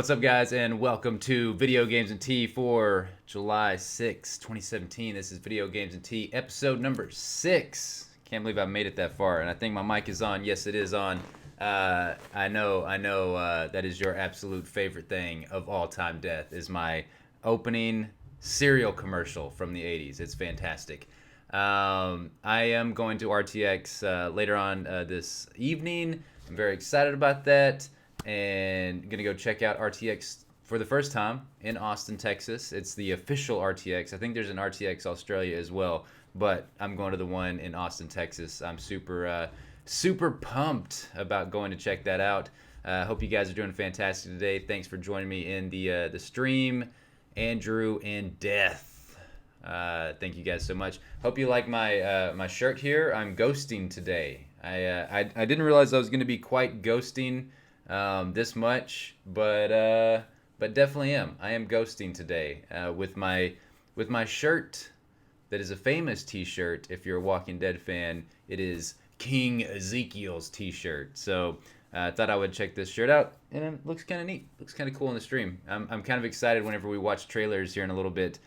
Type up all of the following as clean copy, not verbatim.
What's up, guys, and welcome to Video Games and Tea for July 6, 2017. This is Video Games and Tea, episode number 6. Can't believe I made it that far, and I think my mic is on. Yes, it is on. I know. That is your absolute favorite thing of all time. Death is my opening cereal commercial from the 80s. It's fantastic. I am going to RTX later on this evening. I'm very excited about that. And gonna go check out RTX for the first time in Austin, Texas. It's the official RTX. I think there's an RTX Australia as well, but I'm going to the one in Austin, Texas. I'm super pumped about going to check that out. Hope you guys are doing fantastic today. Thanks for joining me in the stream, Andrew and Death. Thank you guys so much. Hope you like my shirt here. I'm ghosting today. I didn't realize I was gonna be quite ghosting this much, but definitely am. I am ghosting today with my shirt that is a famous T-shirt. If you're a Walking Dead fan, it is King Ezekiel's T-shirt. So I thought I would check this shirt out, and it looks kind of neat. Looks kind of cool in the stream. I'm kind of excited whenever we watch trailers here in a little bit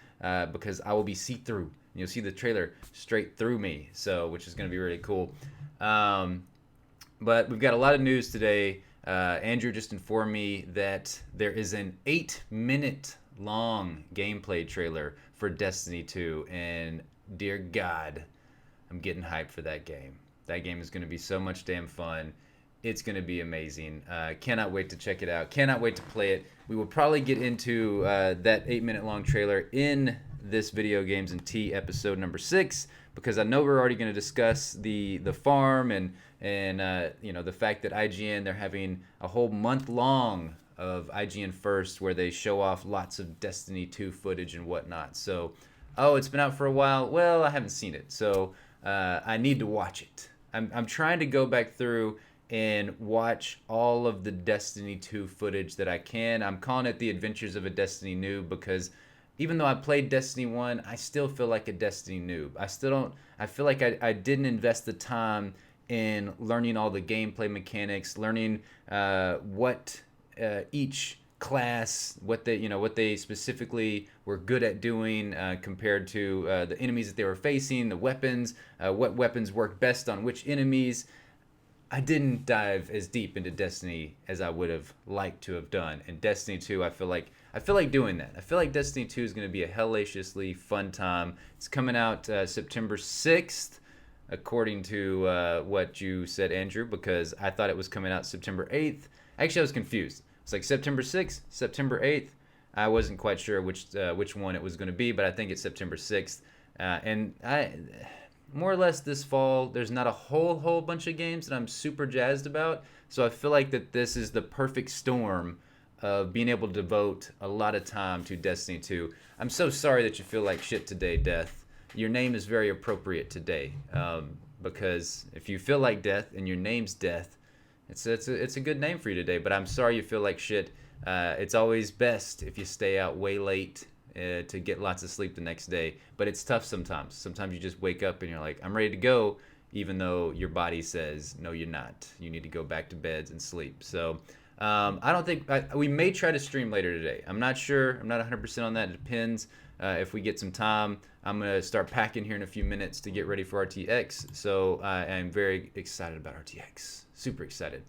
because I will be see-through. You'll see the trailer straight through me, so which is going to be really cool. But we've got a lot of news today. Andrew just informed me that there is an 8-minute long gameplay trailer for Destiny 2, and dear God, I'm getting hyped for that game. That game is going to be so much damn fun. It's going to be amazing. Cannot wait to check it out. Cannot wait to play it. We will probably get into that 8-minute long trailer in this Video Games and Tea episode number 6, because I know we're already going to discuss the farm and the fact that IGN, they're having a whole month long of IGN First where they show off lots of Destiny 2 footage and whatnot. So, it's been out for a while. Well, I haven't seen it, so I need to watch it. I'm trying to go back through and watch all of the Destiny 2 footage that I can. I'm calling it the Adventures of a Destiny Noob because even though I played Destiny 1, I still feel like a Destiny noob. I feel like I didn't invest the time in learning all the gameplay mechanics, learning what each class, what they specifically were good at doing compared to the enemies that they were facing, the weapons, what weapons worked best on which enemies. I didn't dive as deep into Destiny as I would have liked to have done. And Destiny 2, I feel like doing that. I feel like Destiny 2 is going to be a hellaciously fun time. It's coming out September 6th, according to what you said, Andrew, because I thought it was coming out September 8th. Actually, I was confused. It's like September 6th, September 8th. I wasn't quite sure which one it was going to be, but I think it's September 6th. And I more or less this fall, there's not a whole bunch of games that I'm super jazzed about. So I feel like that this is the perfect storm of being able to devote a lot of time to Destiny 2. I'm so sorry that you feel like shit today, Death. Your name is very appropriate today, because if you feel like Death and your name's Death, it's a good name for you today. But I'm sorry you feel like shit. It's always best if you stay out way late to get lots of sleep the next day. But it's tough sometimes. Sometimes you just wake up and you're like, I'm ready to go, even though your body says, no, you're not. You need to go back to bed and sleep. So I don't think we may try to stream later today. I'm not sure. I'm not 100% on that. It depends. If we get some time, I'm going to start packing here in a few minutes to get ready for RTX. So I'm very excited about RTX. Super excited.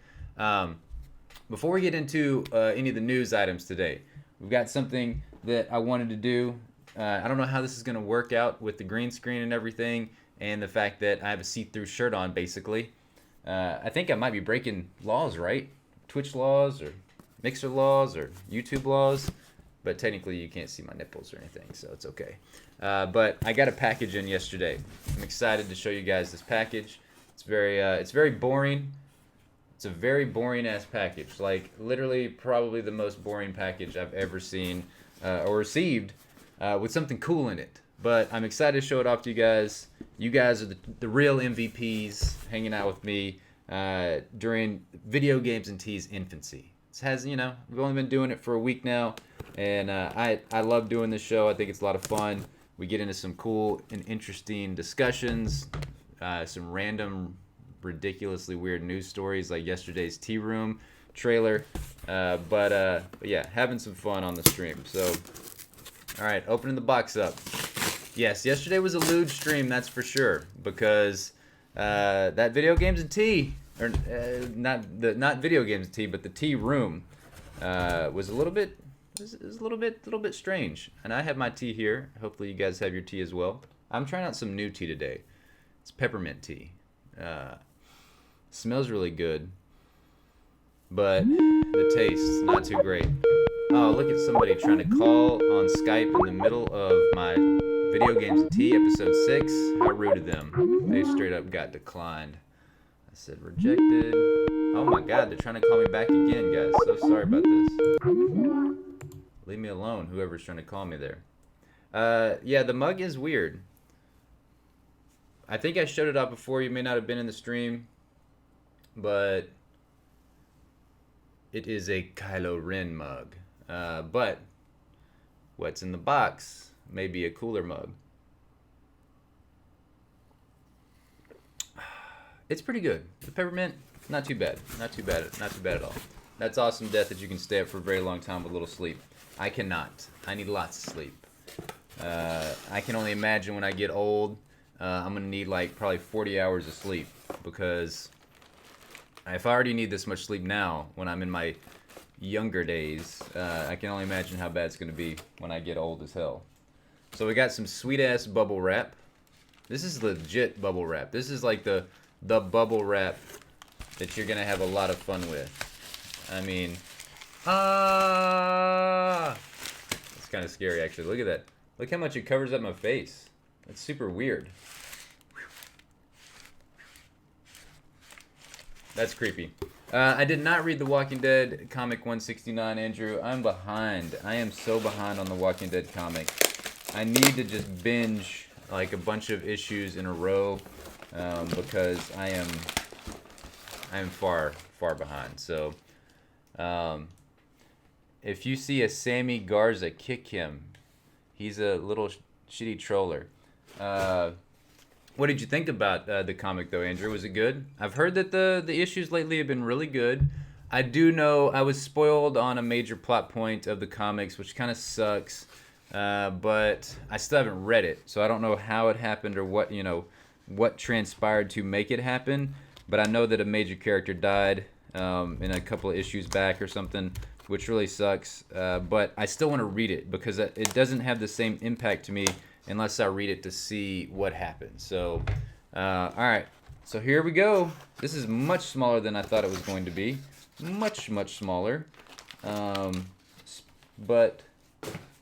Before we get into any of the news items today, we've got something that I wanted to do. I don't know how this is going to work out with the green screen and everything, and the fact that I have a see-through shirt on, basically. I think I might be breaking laws, right? Twitch laws or Mixer laws or YouTube laws. But technically you can't see my nipples or anything, so it's okay. But I got a package in yesterday. I'm excited to show you guys this package. It's very boring. It's a very boring ass package. Like literally probably the most boring package I've ever seen or received with something cool in it. But I'm excited to show it off to you guys. You guys are the real MVPs hanging out with me during Video Games and Tea's infancy. We've only been doing it for a week now, and I love doing this show. I think it's a lot of fun. We get into some cool and interesting discussions, some random, ridiculously weird news stories like yesterday's Tea Room trailer. But yeah, having some fun on the stream. So, all right, opening the box up. Yes, yesterday was a lewd stream, that's for sure, because that video games and tea, or not video games and tea, but the tea room was a little bit strange. And I have my tea here. Hopefully you guys have your tea as well. I'm trying out some new tea today. It's peppermint tea. Smells really good, but the taste not too great. Oh, look at somebody trying to call on Skype in the middle of my Video Games and Tea episode 6. How rude of them. They straight up got declined. I said rejected. Oh my god, they're trying to call me back again, guys. So sorry about this. Leave me alone, whoever's trying to call me there. Yeah, the mug is weird. I think I showed it off before. You may not have been in the stream, but it is a Kylo Ren mug. But what's in the box may be a cooler mug. It's pretty good. The peppermint, not too bad. Not too bad at all. That's awesome, Death, that you can stay up for a very long time with little sleep. I cannot. I need lots of sleep. I can only imagine when I get old, I'm gonna need like probably 40 hours of sleep, because if I already need this much sleep now when I'm in my younger days, I can only imagine how bad it's gonna be when I get old as hell. So we got some sweet ass bubble wrap. This is legit bubble wrap. This is like the bubble wrap that you're gonna have a lot of fun with. I mean, it's kind of scary actually. Look at that. Look how much it covers up my face. It's super weird. That's creepy. I did not read The Walking Dead comic 169, Andrew. I'm behind. I am so behind on The Walking Dead comic. I need to just binge like a bunch of issues in a row, because I am far behind. So, if you see a Sammy Garza, kick him. He's a little shitty troller. What did you think about the comic, though, Andrew? Was it good? I've heard that the issues lately have been really good. I do know I was spoiled on a major plot point of the comics, which kind of sucks. But I still haven't read it, so I don't know how it happened or what transpired to make it happen. But I know that a major character died in a couple of issues back or something, which really sucks. But I still want to read it because it doesn't have the same impact to me unless I read it to see what happens. So, all right. So here we go. This is much smaller than I thought it was going to be. Much smaller. But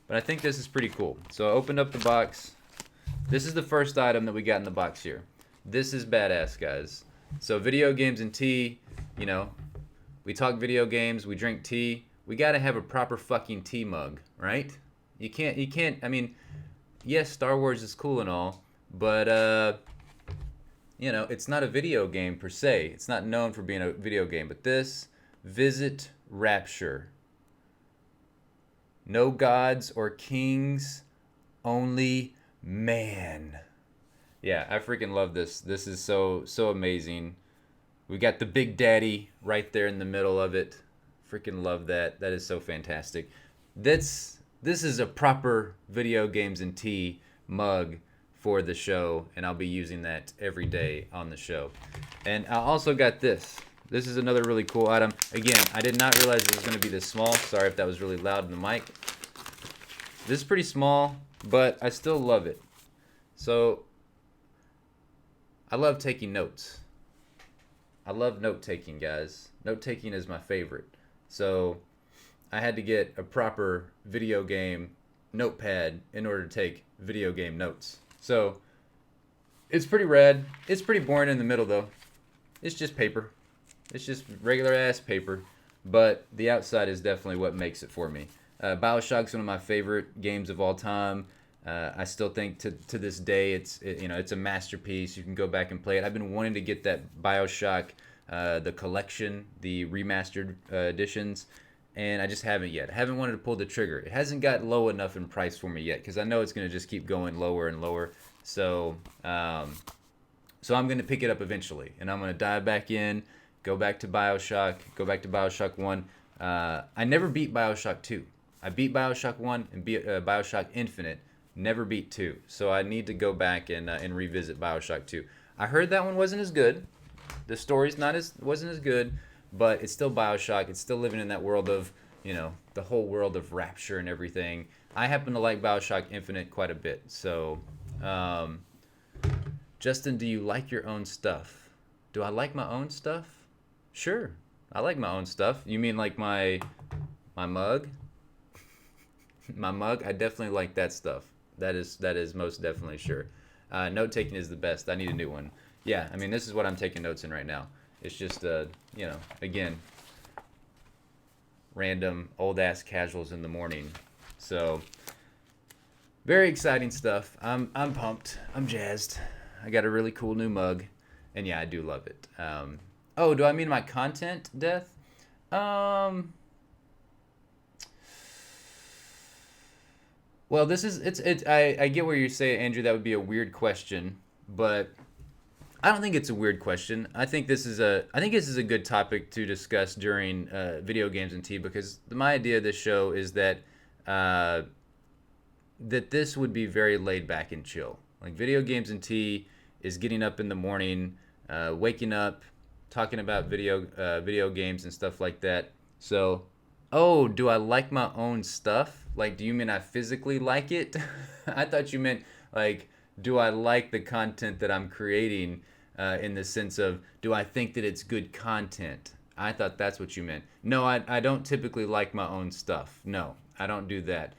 I think this is pretty cool. So I opened up the box. This is the first item that we got in the box here. This is badass, guys. So Video Games and Tea, we talk video games, we drink tea. We got to have a proper fucking tea mug, right? You can't, I mean, yes, Star Wars is cool and all, but, it's not a video game per se. It's not known for being a video game, but this, Visit Rapture. No gods or kings, only man. Yeah, I freaking love this. This is so amazing. We got the Big Daddy right there in the middle of it. Freaking love that. That is so fantastic. This is a proper Video Games and Tea mug for the show, and I'll be using that every day on the show. And I also got this. This is another really cool item. Again, I did not realize it was going to be this small. Sorry if that was really loud in the mic. This is pretty small, but I still love it. So, I love taking notes. I love note-taking, guys. Note-taking is my favorite. So, I had to get a proper video game notepad in order to take video game notes. So, it's pretty rad. It's pretty boring in the middle, though. It's just paper. It's just regular ass paper, but the outside is definitely what makes it for me. Bioshock's one of my favorite games of all time. I still think to this day it's a masterpiece. You can go back and play it. I've been wanting to get that Bioshock, the collection, the remastered editions, and I just haven't yet. I haven't wanted to pull the trigger. It hasn't got low enough in price for me yet because I know it's going to just keep going lower and lower. So I'm going to pick it up eventually, and I'm going to dive back in. Go back to Bioshock 1. I never beat Bioshock 2. I beat Bioshock 1 and beat Bioshock Infinite. Never beat 2. So I need to go back and revisit Bioshock 2. I heard that one wasn't as good. The story's not as wasn't as good, but it's still Bioshock. It's still living in that world of, the whole world of Rapture and everything. I happen to like Bioshock Infinite quite a bit. So, um, Justin, do you like your own stuff? Do I like my own stuff? Sure, I like my own stuff. You mean like my mug? My mug? I definitely like that stuff. That is most definitely sure. Note taking is the best. I need a new one. Yeah, I mean this is what I'm taking notes in right now. It's just again, random old ass casuals in the morning. So very exciting stuff. I'm pumped. I'm jazzed. I got a really cool new mug, and yeah, I do love it. Oh, do I mean my content, Death? Um, well, this is it's. I get where you say, Andrew. That would be a weird question, but I don't think it's a weird question. I think this is a good topic to discuss during video games and tea because my idea of this show is uh, that this would be very laid back and chill. Like video games and tea is getting up in the morning, waking up, talking about video games and stuff like that. So, oh, do I like my own stuff? Like, do you mean I physically like it? I thought you meant like, do I like the content that I'm creating? In the sense of, do I think that it's good content? I thought that's what you meant. No, I don't typically like my own stuff. No, I don't do that.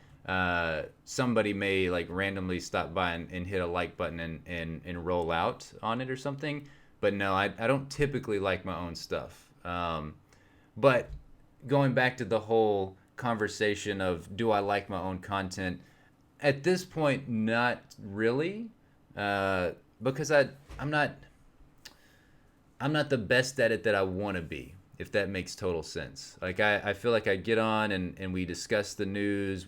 Somebody may like randomly stop by and hit a like button and roll out on it or something. But no, I don't typically like my own stuff. But going back to the whole conversation of do I like my own content, at this point, not really, because I'm not the best at it that I want to be, if that makes total sense. Like I feel like I get on and we discuss the news.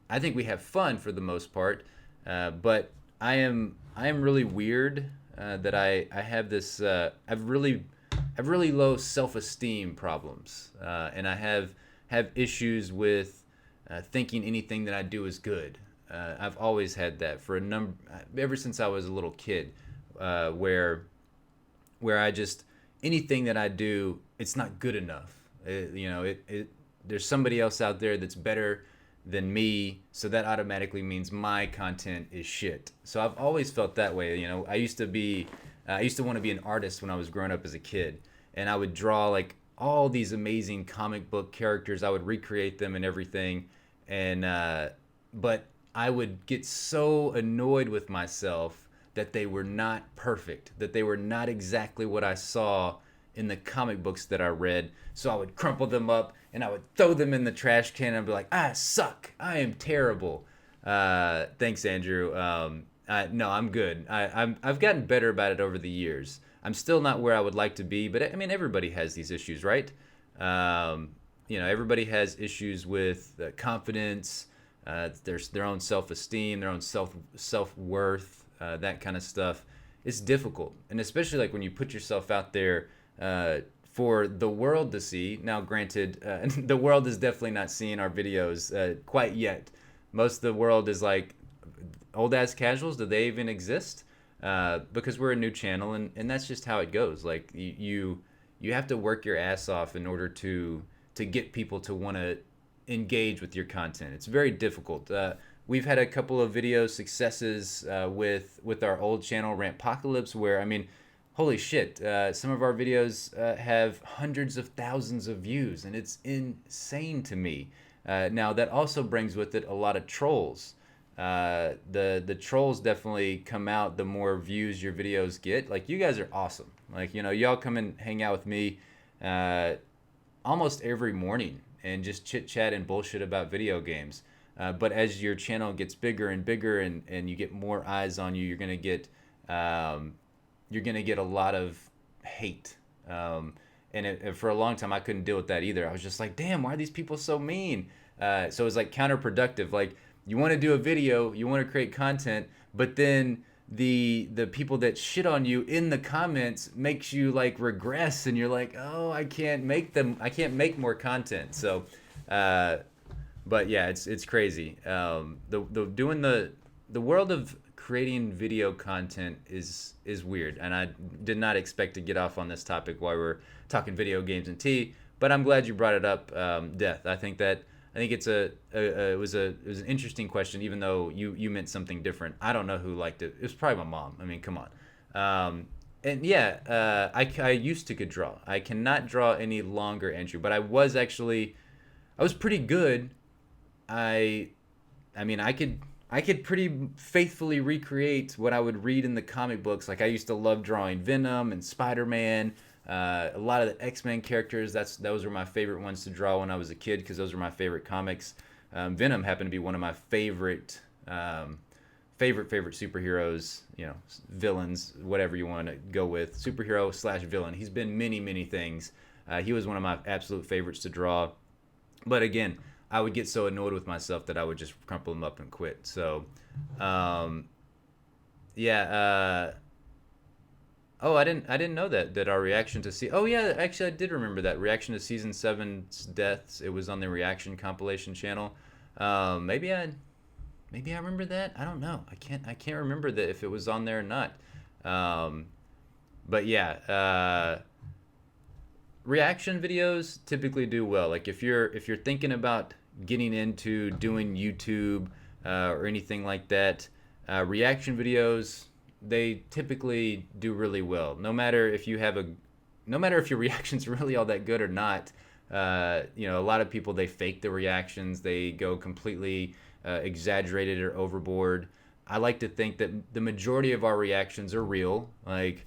I think we have fun for the most part, but I am really weird that I have this I've really low self-esteem problems, and I have issues with thinking anything that I do is good. I've always had that for a number ever since I was a little kid, where I just anything that I do, it's not good enough. There's somebody else out there that's better than me, so that automatically means my content is shit. So I've always felt that way. I used to want to be an artist when I was growing up as a kid, and I would draw like all these amazing comic book characters. I would recreate them and everything, and but I would get so annoyed with myself that they were not perfect, that they were not exactly what I saw in the comic books that I read. So I would crumple them up and I would throw them in the trash can and I'd be like, I suck. I am terrible. Thanks, Andrew. No, I'm good. I've gotten better about it over the years. I'm still not where I would like to be, but I mean, everybody has these issues, right? Everybody has issues with confidence, their own self-esteem, their own self-worth, that kind of stuff. It's difficult, and especially like when you put yourself out there for the world to see. Now, granted, the world is definitely not seeing our videos quite yet. Most of the world is like, old ass casuals. Do they even exist? Because we're a new channel, and that's just how it goes. Like you have to work your ass off in order to get people to want to engage with your content. It's very difficult. We've had a couple of video successes with our old channel, Rantpocalypse, where I mean, holy shit, some of our videos have hundreds of thousands of views, and it's insane to me. Now that also brings with it a lot of trolls. The trolls definitely come out the more views your videos get. Like, you guys are awesome. Like, y'all come and hang out with me almost every morning and just chit chat and bullshit about video games. But as your channel gets bigger and bigger, and you get more eyes on you, you're gonna get a lot of hate. For a long time, I couldn't deal with that either. I was just like, damn, why are these people so mean? So it was like counterproductive. Like, you want to do a video, you want to create content, but then the people that shit on you in the comments makes you like regress, and you're like, oh, I can't make more content. So but yeah, it's crazy. The doing the world of creating video content is weird, and I did not expect to get off on this topic while we're talking video games and tea. But I'm glad you brought it up, Death. I think it was an interesting question, even though you meant something different. I don't know who liked it. It was probably my mom. I mean, come on. And yeah, I used to could draw. I cannot draw any longer, Andrew. But I was pretty good. I I mean, I could pretty faithfully recreate what I would read in the comic books. Like I used to love drawing Venom and Spider-Man, a lot of the X-Men characters. Those were my favorite ones to draw when I was a kid because those were my favorite comics. Venom happened to be one of my favorite superheroes. You know, villains, whatever you want to go with, superhero slash villain. He's been many things. He was one of my absolute favorites to draw. But again, I would get so annoyed with myself that I would just crumple them up and quit. So, yeah. Oh, I didn't know that our reaction to oh yeah, actually I did remember that reaction to season 7's deaths. It was on the reaction compilation channel. Maybe I remember that. I don't know. I can't remember that if it was on there or not. But yeah. Reaction videos typically do well. Like if you're thinking about getting into doing YouTube or anything like that, reaction videos, they typically do really well. No matter if your reaction's really all that good or not. A lot of people, they fake the reactions. They go completely exaggerated or overboard. I like to think that the majority of our reactions are real. Like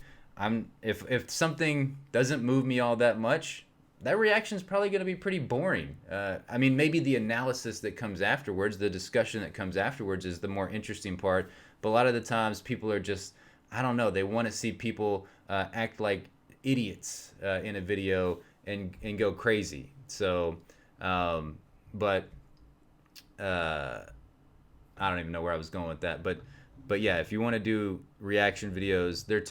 if something doesn't move me all that much, that reaction is probably going to be pretty boring. I mean, maybe the analysis that comes afterwards, the discussion that comes afterwards is the more interesting part. But a lot of the times people are just, I don't know, they want to see people act like idiots in a video and go crazy. So, but I don't even know where I was going with that. But yeah, if you want to do reaction videos, they're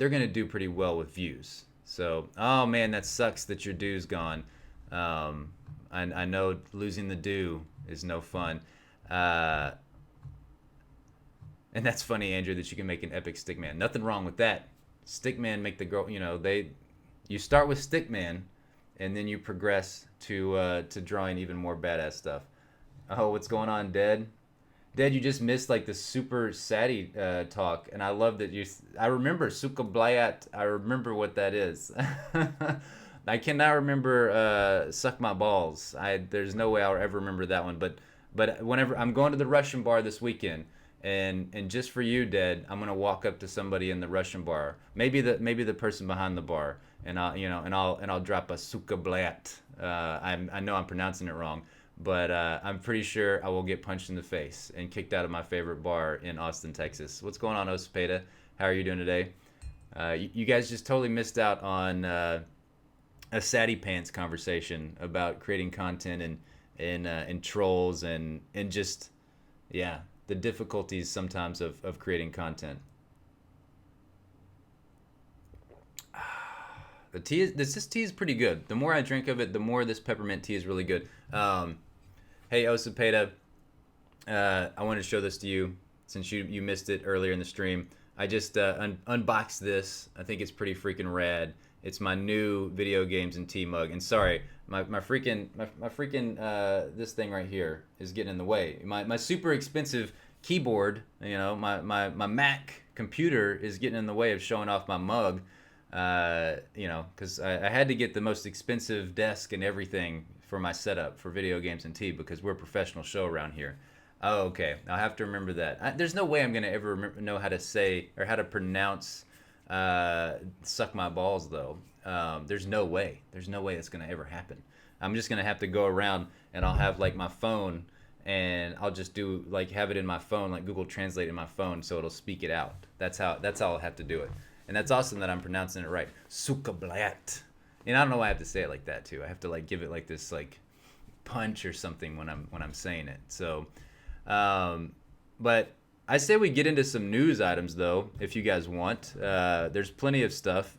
gonna do pretty well with views. So, oh man, that sucks that your due's gone. I know losing the due is no fun. And that's funny, Andrew, that you can make an epic stickman. Nothing wrong with that. Stickman make the girl. You start with stickman, and then you progress to drawing even more badass stuff. Oh, what's going on, Dead? Dad, you just missed like the super Sadie talk, and I love that I remember Suka Blayat. I remember what that is. I cannot remember Suck My Balls. There's no way I'll ever remember that one. But whenever I'm going to the Russian bar this weekend, and just for you, Dad, I'm gonna walk up to somebody in the Russian bar, maybe the person behind the bar, and I'll drop a Suka Blayat. I know I'm pronouncing it wrong. But I'm pretty sure I will get punched in the face and kicked out of my favorite bar in Austin, Texas. What's going on, Osapeda? How are you doing today? You guys just totally missed out on a Sadie Pants conversation about creating content and trolls and just, yeah, the difficulties sometimes of creating content. This tea is pretty good. The more I drink of it, the more this peppermint tea is really good. Hey, Osapeda, I wanted to show this to you since you missed it earlier in the stream. I just unboxed this. I think it's pretty freaking rad. It's my new video games and tea mug. And sorry, my freaking this thing right here is getting in the way. My super expensive keyboard, my Mac computer is getting in the way of showing off my mug. Because I had to get the most expensive desk and everything for my setup for video games and tea because we're a professional show around here. Oh, okay. I'll have to remember that. There's no way I'm going to ever know how to say or how to pronounce suck my balls, though. There's no way. There's no way that's going to ever happen. I'm just going to have to go around and I'll have like my phone and I'll just do like have it in my phone, like Google Translate in my phone so it'll speak it out. That's how I'll have to do it. And that's awesome that I'm pronouncing it right. Sukablayat. And I don't know why I have to say it like that too. I have to like give it like this like punch or something when I'm saying it. So, but I say we get into some news items though, if you guys want. There's plenty of stuff.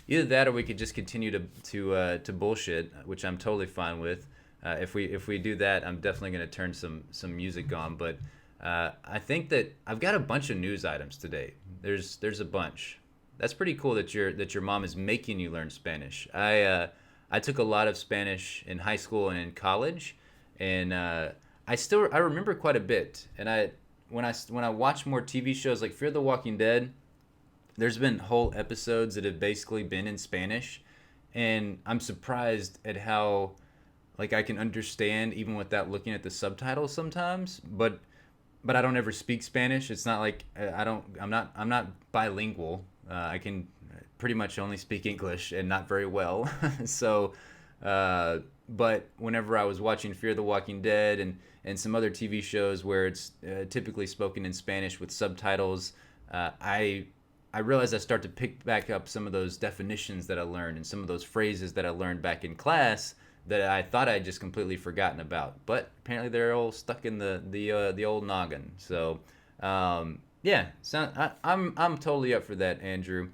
Either that, or we could just continue to bullshit, which I'm totally fine with. If we do that, I'm definitely gonna turn some music on. But I think that I've got a bunch of news items today. There's a bunch. That's pretty cool that your mom is making you learn Spanish. I took a lot of Spanish in high school and in college, and I remember quite a bit. And when I watch more TV shows like Fear the Walking Dead, there's been whole episodes that have basically been in Spanish, and I'm surprised at how like I can understand even without looking at the subtitles sometimes. But I don't ever speak Spanish. It's not like I don't. I'm not bilingual. I can pretty much only speak English and not very well. So, but whenever I was watching Fear the Walking Dead and some other TV shows where it's typically spoken in Spanish with subtitles, I realized I start to pick back up some of those definitions that I learned and some of those phrases that I learned back in class that I thought I'd just completely forgotten about. But apparently they're all stuck in the old noggin. So yeah, I'm totally up for that, Andrew.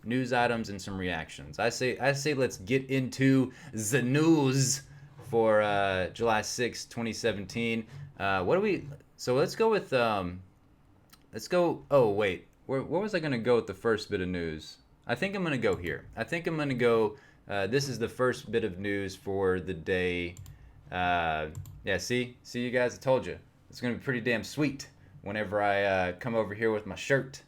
News items and some reactions. I say let's get into the news for July 6th, 2017. What do we? So let's go with let's go. Oh wait, where was I gonna go with the first bit of news? I think I'm gonna go here. I think I'm gonna go. This is the first bit of news for the day. Yeah, see you guys. I told you it's gonna be pretty damn sweet whenever I come over here with my shirt.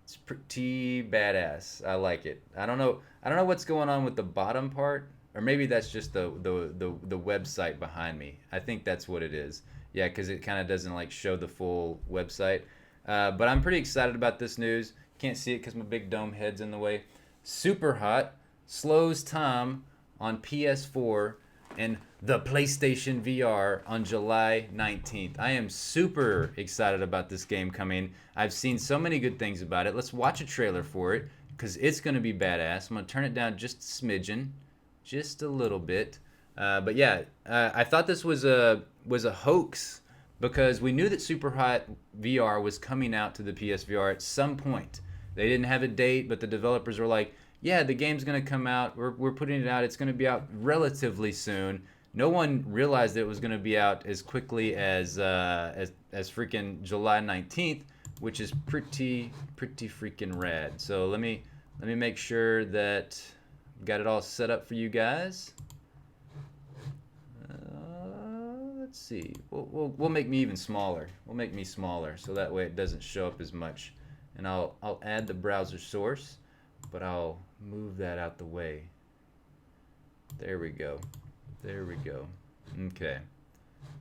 It's pretty badass. I like it. I don't know what's going on with the bottom part, or maybe that's just the website behind me. I think that's what it is. Yeah, because it kind of doesn't like show the full website. But I'm pretty excited about this news. Can't see it because my big dome head's in the way. Superhot slows time on PS4 and the PlayStation VR on July 19th. I am super excited about this game coming. I've seen so many good things about it. Let's watch a trailer for it because it's going to be badass. I'm going to turn it down just a smidgen, just a little bit. But yeah, I thought this was a hoax because we knew that Superhot VR was coming out to the PSVR at some point. They didn't have a date, but the developers were like, yeah, the game's going to come out. We're putting it out. It's going to be out relatively soon. No one realized that it was going to be out as quickly as freaking July 19th, which is pretty freaking rad. So let me make sure that I've got it all set up for you guys. Let's see. We'll make me even smaller. We'll make me smaller so that way it doesn't show up as much. And I'll add the browser source, but I'll move that out the way. There we go. There we go. Okay.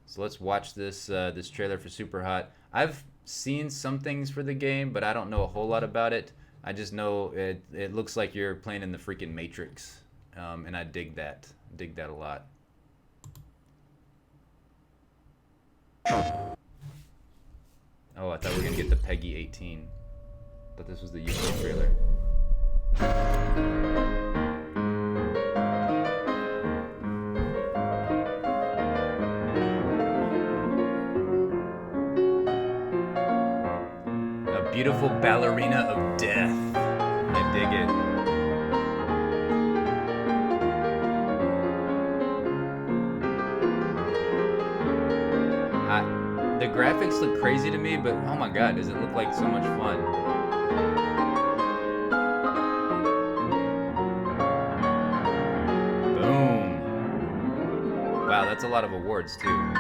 So let's watch this this trailer for Superhot. I've seen some things for the game, but I don't know a whole lot about it. I just know it looks like you're playing in the freaking Matrix, and I dig that. Dig that a lot. Oh, I thought we were gonna get the Peggy 18. But this was the YouTube trailer. A beautiful ballerina of death. I dig it. The graphics look crazy to me, but oh my god, does it look like so much fun. Boom. Wow, that's a lot of awards too.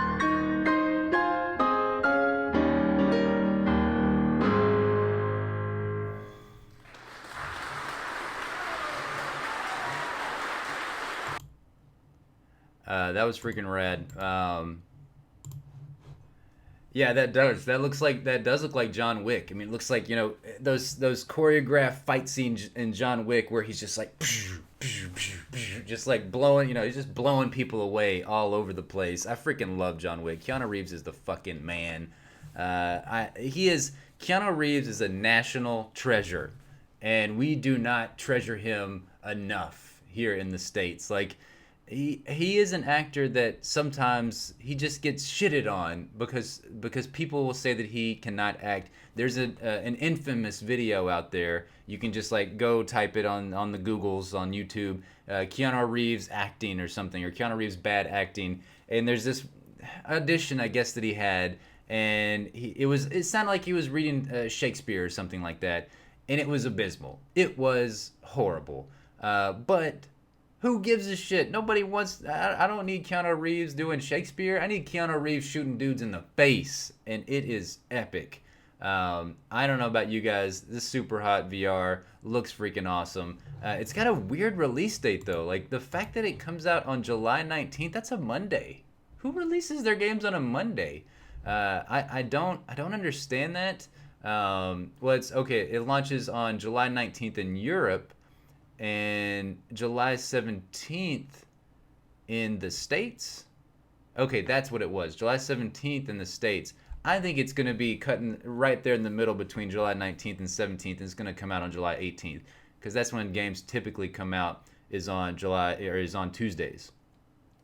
That was freaking rad. Yeah, that does. That does look like John Wick. I mean, it looks like, you know, those choreographed fight scenes in John Wick where he's just like just like blowing, you know, he's just blowing people away all over the place. I freaking love John Wick. Keanu Reeves is the fucking man. Keanu Reeves is a national treasure, and we do not treasure him enough here in the States. Like, he is an actor that sometimes he just gets shitted on because people will say that he cannot act. There's an infamous video out there. You can just like go type it on the Googles on YouTube. Keanu Reeves acting or something, or Keanu Reeves bad acting. And there's this audition, I guess, that he had, and it sounded like he was reading Shakespeare or something like that, and it was abysmal. It was horrible. But who gives a shit? Nobody wants. I don't need Keanu Reeves doing Shakespeare. I need Keanu Reeves shooting dudes in the face, and it is epic. I don't know about you guys. This Superhot VR looks freaking awesome. It's got a weird release date though. Like the fact that it comes out on July 19th. That's a Monday. Who releases their games on a Monday? I don't understand that. Well, it's okay. It launches on July 19th in Europe and July 17th in the States. Okay, that's what it was. July 17th in the States. I think it's going to be cutting right there in the middle between July 19th and 17th. It's going to come out on July 18th because that's when games typically come out is on Tuesdays.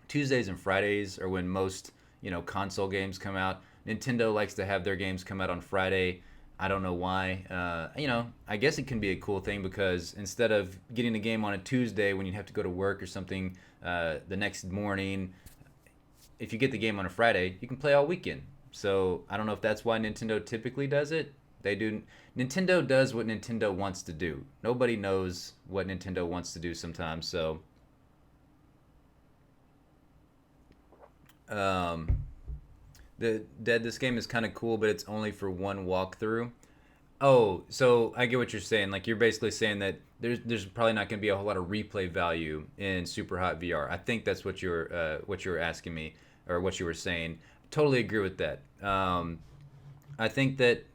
Tuesdays and Fridays are when most, console games come out. Nintendo likes to have their games come out on Friday. I don't know why. I guess it can be a cool thing because instead of getting a game on a Tuesday when you have to go to work or something the next morning, if you get the game on a Friday, you can play all weekend. So I don't know if that's why Nintendo typically does it. They do. Nintendo does what Nintendo wants to do. Nobody knows what Nintendo wants to do sometimes. So, um, this game is kind of cool, but it's only for one walkthrough. Oh, so I get what you're saying. Like you're basically saying that there's probably not going to be a whole lot of replay value in Superhot VR. I think that's what you're asking me or what you were saying. Totally agree with that. I think that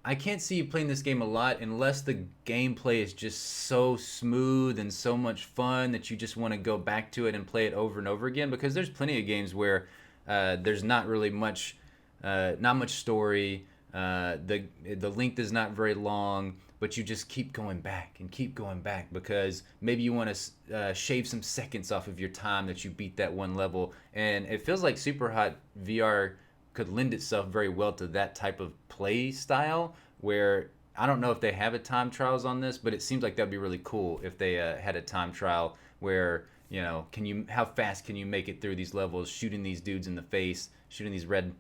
I can't see you playing this game a lot unless the gameplay is just so smooth and so much fun that you just want to go back to it and play it over and over again. Because there's plenty of games where there's not really not much story. The length is not very long, but you just keep going back and keep going back because maybe you want to shave some seconds off of your time that you beat that one level. And it feels like Superhot VR could lend itself very well to that type of play style where I don't know if they have a time trials on this, but it seems like that'd be really cool if they had a time trial where how fast can you make it through these levels, shooting these dudes in the face, shooting these red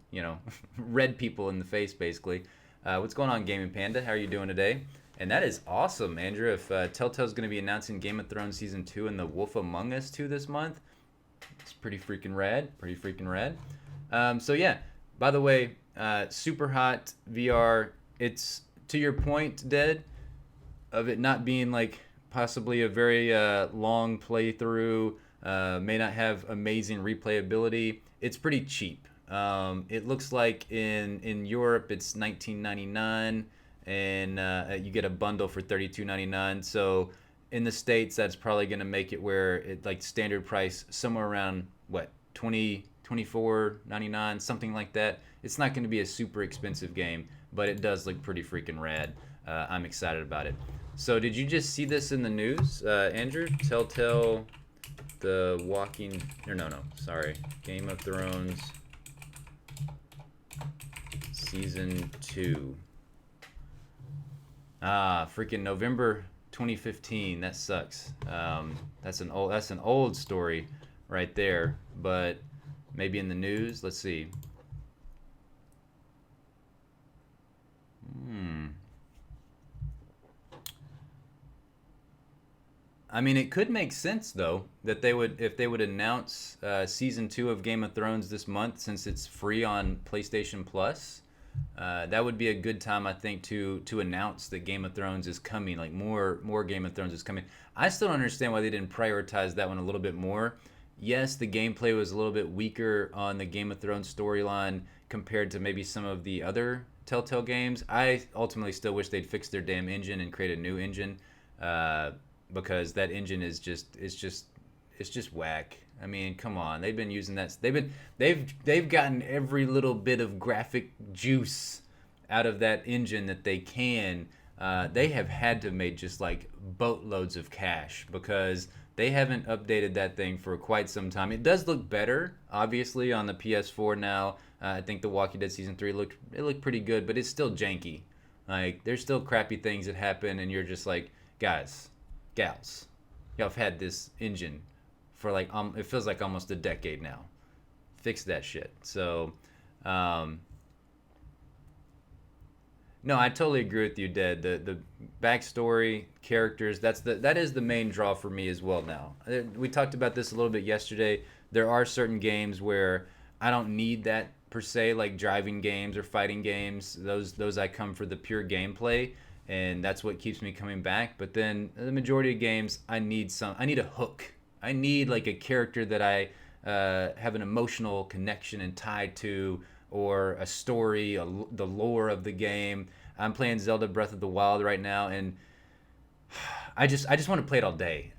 red people in the face basically. What's going on, Gaming Panda? How are you doing today? And that is awesome, Andrew. If Telltale's going to be announcing Game of Thrones Season 2 and The Wolf Among Us 2 this month, it's pretty freaking rad. Pretty freaking rad. So yeah, by the way, Superhot VR, it's to your point, Dead, of it not being like possibly a very long playthrough, may not have amazing replayability. It's pretty cheap. It looks like in Europe it's $19.99 and you get a bundle for $32.99. So in the States that's probably going to make it where it like standard price somewhere around what 24.99, something like that. It's not going to be a super expensive game, but it does look pretty freaking rad. I'm excited about it. So did you just see this in the news, Andrew? Telltale, sorry, Game of Thrones Season 2. Freaking November 2015. That sucks. That's an old story right there, but maybe in the news. Let's see. I mean, it could make sense though that if they would announce season 2 of Game of Thrones this month, since it's free on PlayStation Plus. That would be a good time, I think, to announce that Game of Thrones is coming. Like more Game of Thrones is coming. I still don't understand why they didn't prioritize that one a little bit more. Yes, the gameplay was a little bit weaker on the Game of Thrones storyline compared to maybe some of the other Telltale games. I ultimately still wish they'd fix their damn engine and create a new engine. Because that engine is just whack. I mean, come on. They've been using that. They've gotten every little bit of graphic juice out of that engine that they can they have had to make just like boatloads of cash because they haven't updated that thing for quite some time. It does look better, obviously, on the PS4 now. I think The Walking Dead season 3 looked pretty good, but it's still janky. Like there's still crappy things that happen, and you're just like, guys, gals, y'all have had this engine for like it feels like almost a decade now. Fix that shit. So, um, no, I totally agree with you, Dead. The backstory, characters, that is the main draw for me as well now. We talked about this a little bit yesterday. There are certain games where I don't need that per se, like driving games or fighting games. Those I come for the pure gameplay, and that's what keeps me coming back. But then the majority of games, I need a hook. I need like a character that I have an emotional connection and tied to, or a story, the lore of the game. I'm playing Zelda Breath of the Wild right now, and I just want to play it all day.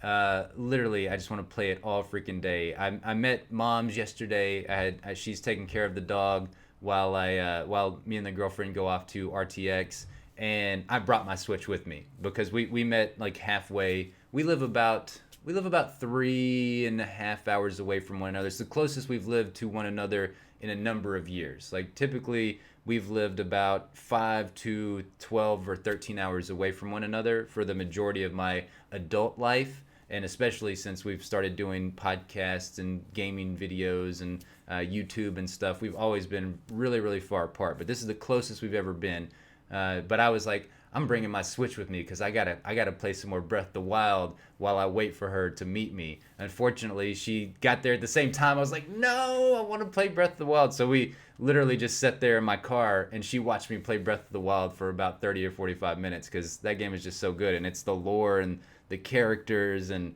Literally, I just want to play it all freaking day. I met Mom's yesterday. She's taking care of the dog while me and the girlfriend go off to RTX, and I brought my Switch with me because we met like halfway. We live about 3.5 hours away from one another. It's the closest we've lived to one another in a number of years. Like typically we've lived about 5 to 12 or 13 hours away from one another for the majority of my adult life. And especially since we've started doing podcasts and gaming videos and YouTube and stuff, we've always been really, really far apart. But this is the closest we've ever been. But I was like, I'm bringing my Switch with me because I gotta play some more Breath of the Wild while I wait for her to meet me. Unfortunately, she got there at the same time. I was like, no, I want to play Breath of the Wild. So we literally just sat there in my car and she watched me play Breath of the Wild for about 30 or 45 minutes because that game is just so good, and it's the lore and the characters and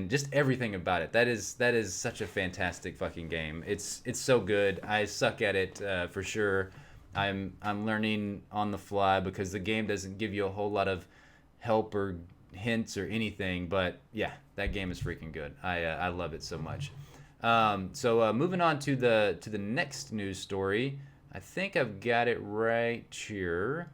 just everything about it. That is such a fantastic fucking game. It's so good. I suck at it for sure. I'm learning on the fly because the game doesn't give you a whole lot of help or hints or anything. But yeah, that game is freaking good. I love it so much. So moving on to the next news story. I think I've got it right here.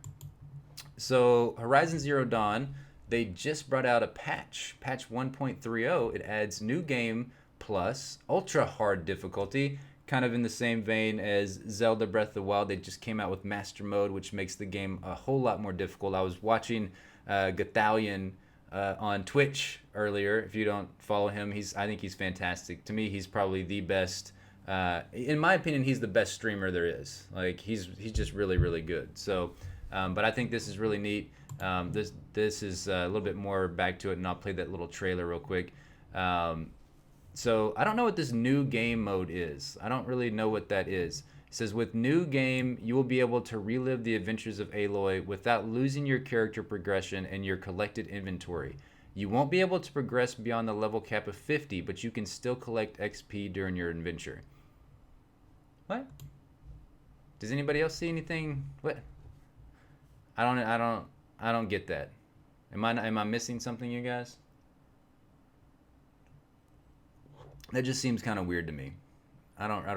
So Horizon Zero Dawn, they just brought out a patch 1.30. It adds new game plus ultra hard difficulty, kind of in the same vein as Zelda Breath of the Wild. They just came out with Master Mode, which makes the game a whole lot more difficult. I was watching Gathalion on Twitch earlier. If you don't follow him, I think he's fantastic. To me, he's probably the best. In my opinion, he's the best streamer there is. Like he's just really really good. So, but I think this is really neat. This is a little bit more back to it, and I'll play that little trailer real quick. So I don't know what this new game mode is. I don't really know what that is. It says with new game, you will be able to relive the adventures of Aloy without losing your character progression and your collected inventory. You won't be able to progress beyond the level cap of 50, but you can still collect XP during your adventure. What? Does anybody else see anything? What? I don't get that. Am I missing something, you guys? That just seems kind of weird to me. I don't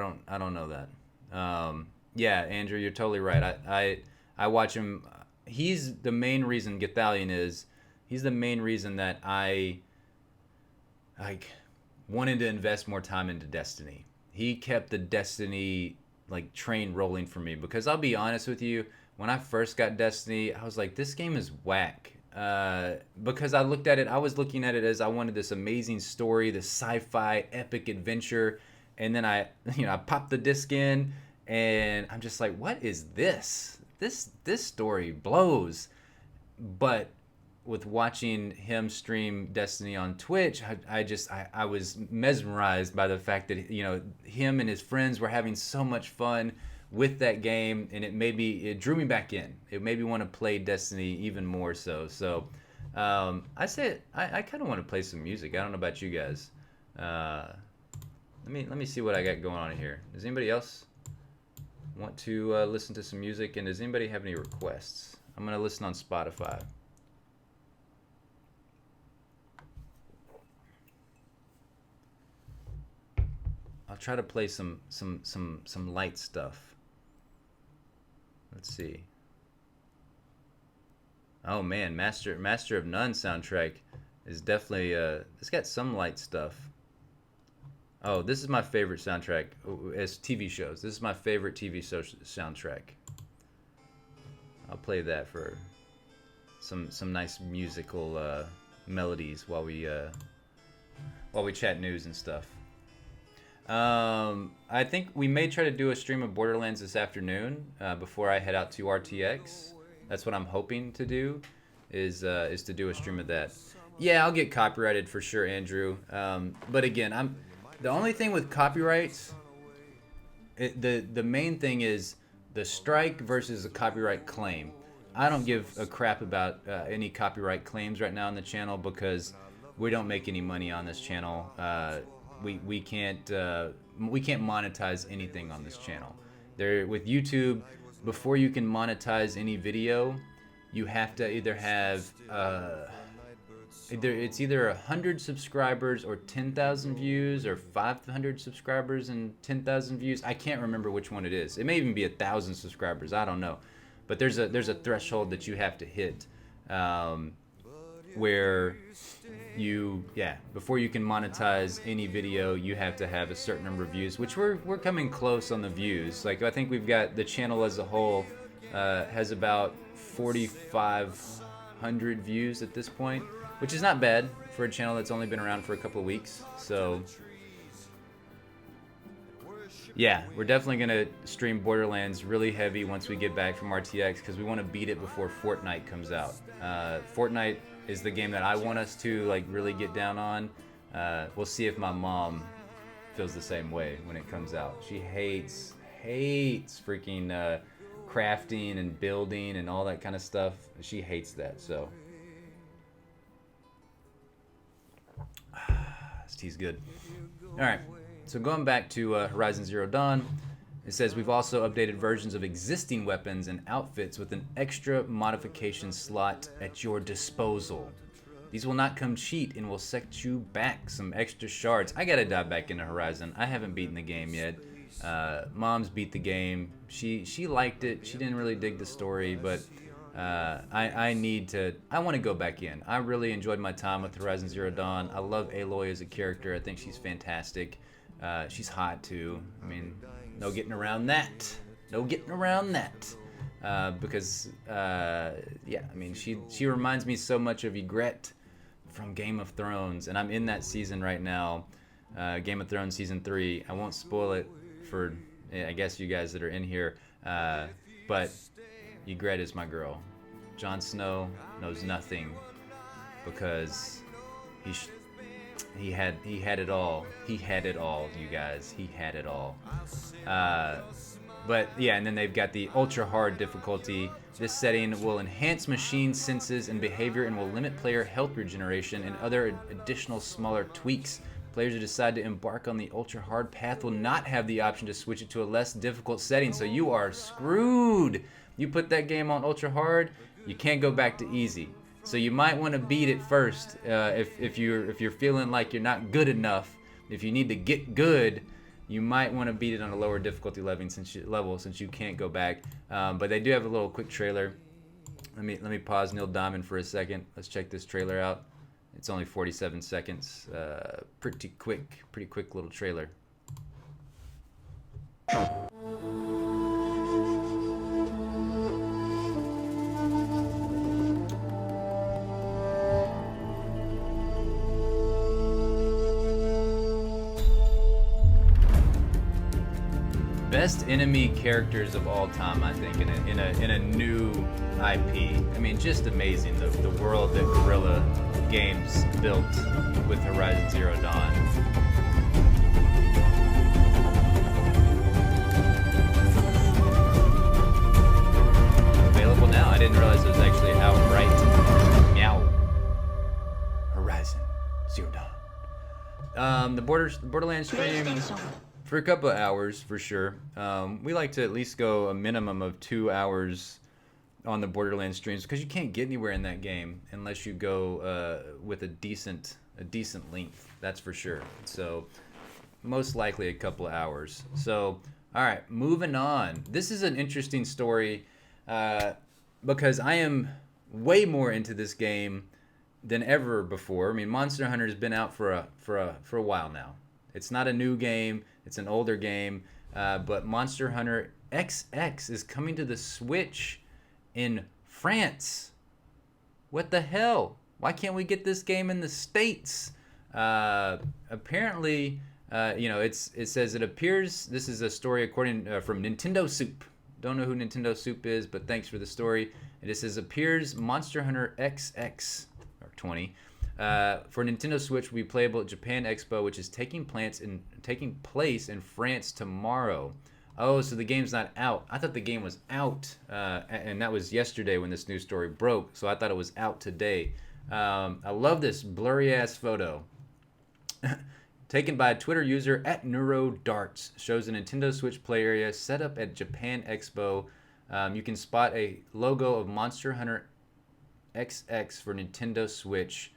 know that. Yeah, Andrew, you're totally right. I watch him. He's the main reason Gathalion is. He's the main reason that I like wanted to invest more time into Destiny. He kept the Destiny like train rolling for me because I'll be honest with you, when I first got Destiny, I was like, this game is whack. Because I was looking at it as I wanted this amazing story, this sci-fi epic adventure, and then I popped the disc in, and I'm just like, what is this? This story blows. But with watching him stream Destiny on Twitch, I was mesmerized by the fact that him and his friends were having so much fun with that game, and it drew me back in. It made me want to play Destiny even more so. So I kind of want to play some music. I don't know about you guys. Let me see what I got going on here. Does anybody else want to listen to some music? And does anybody have any requests? I'm gonna listen on Spotify. I'll try to play some light stuff. Let's see. Oh man, Master of None soundtrack is definitely it's got some light stuff. Oh, this is my favorite soundtrack as TV shows. This is my favorite TV show soundtrack. I'll play that for some nice musical melodies while we chat news and stuff. I think we may try to do a stream of Borderlands this afternoon before I head out to RTX. That's what I'm hoping to do, is to do a stream of that. Yeah, I'll get copyrighted for sure, Andrew. But again, the only thing with copyrights, the main thing is the strike versus a copyright claim. I don't give a crap about any copyright claims right now on the channel because we don't make any money on this channel. We can't monetize anything on this channel. With YouTube, before you can monetize any video, you have to either have either 100 subscribers or 10,000 views, or 500 subscribers and 10,000 views. I can't remember which one it is. It may even be 1,000 subscribers. I don't know. But there's a threshold that you have to hit where before you can monetize any video, you have to have a certain number of views, which we're coming close on the views. Like, I think we've got the channel as a whole has about 4,500 views at this point, which is not bad for a channel that's only been around for a couple of weeks. So yeah, we're definitely gonna stream Borderlands really heavy once we get back from RTX, because we want to beat it before Fortnite comes out. Fortnite is the game that I want us to like really get down on. We'll see if my mom feels the same way when it comes out. She hates freaking crafting and building and all that kind of stuff. She hates that. So this tea's good. All right. So going back to Horizon Zero Dawn, it says we've also updated versions of existing weapons and outfits with an extra modification slot at your disposal. These will not come cheap and will set you back some extra shards. I gotta dive back into Horizon. I haven't beaten the game yet. Mom's beat the game. She liked it. She didn't really dig the story, but I want to go back in. I really enjoyed my time with Horizon Zero Dawn. I love Aloy as a character. I think she's fantastic. She's hot too. I mean, no getting around that. Because I mean, she reminds me so much of Ygritte from Game of Thrones, and I'm in that season right now, Game of Thrones season 3. I won't spoil it for, I guess, you guys that are in here, but Ygritte is my girl. Jon Snow knows nothing because he had it all. He had it all, you guys. He had it all. But yeah, and then they've got the ultra hard difficulty. This setting will enhance machine senses and behavior and will limit player health regeneration and other additional smaller tweaks. Players who decide to embark on the ultra hard path will not have the option to switch it to a less difficult setting, so you are screwed. You put that game on ultra hard, you can't go back to easy. So you might want to beat it first if you're feeling like you're not good enough. If you need to get good, you might want to beat it on a lower difficulty level since you can't go back. But they do have a little quick trailer. Let me pause Neil Diamond for a second. Let's check this trailer out. It's only 47 seconds. Pretty quick little trailer. Best enemy characters of all time, I think, in a new IP. I mean, just amazing, the world that Guerrilla Games built with Horizon Zero Dawn. Available now. I didn't realize it was actually outright. Meow. Horizon Zero Dawn. The Borderlands stream for a couple of hours for sure. We like to at least go a minimum of 2 hours on the Borderlands streams because you can't get anywhere in that game unless you go with a decent length. That's for sure. So most likely a couple of hours. So all right, moving on. This is an interesting story because I am way more into this game than ever before. I mean, Monster Hunter has been out for a while now. It's not a new game; it's an older game. But Monster Hunter XX is coming to the Switch in France. What the hell? Why can't we get this game in the States? Apparently, it says it appears. This is a story according from Nintendo Soup. Don't know who Nintendo Soup is, but thanks for the story. And it says appears Monster Hunter XX or 20 for Nintendo Switch will be playable at Japan Expo, which is taking place in France tomorrow. Oh, so the game's not out. I thought the game was out, and that was yesterday when this news story broke. So I thought it was out today. I love this blurry ass photo. Taken by a Twitter user at NeuroDarts, shows a Nintendo Switch play area set up at Japan Expo. You can spot a logo of Monster Hunter XX for Nintendo Switch.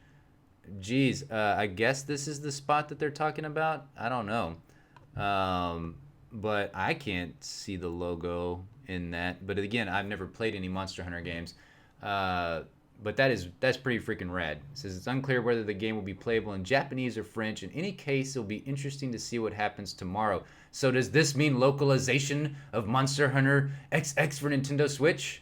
Geez, I guess this is the spot that they're talking about. I don't know, but I can't see the logo in that. But again, I've never played any Monster Hunter games. But that's pretty freaking rad. It says it's unclear whether the game will be playable in Japanese or French. In any case, it'll be interesting to see what happens tomorrow. So does this mean localization of Monster Hunter XX for Nintendo Switch?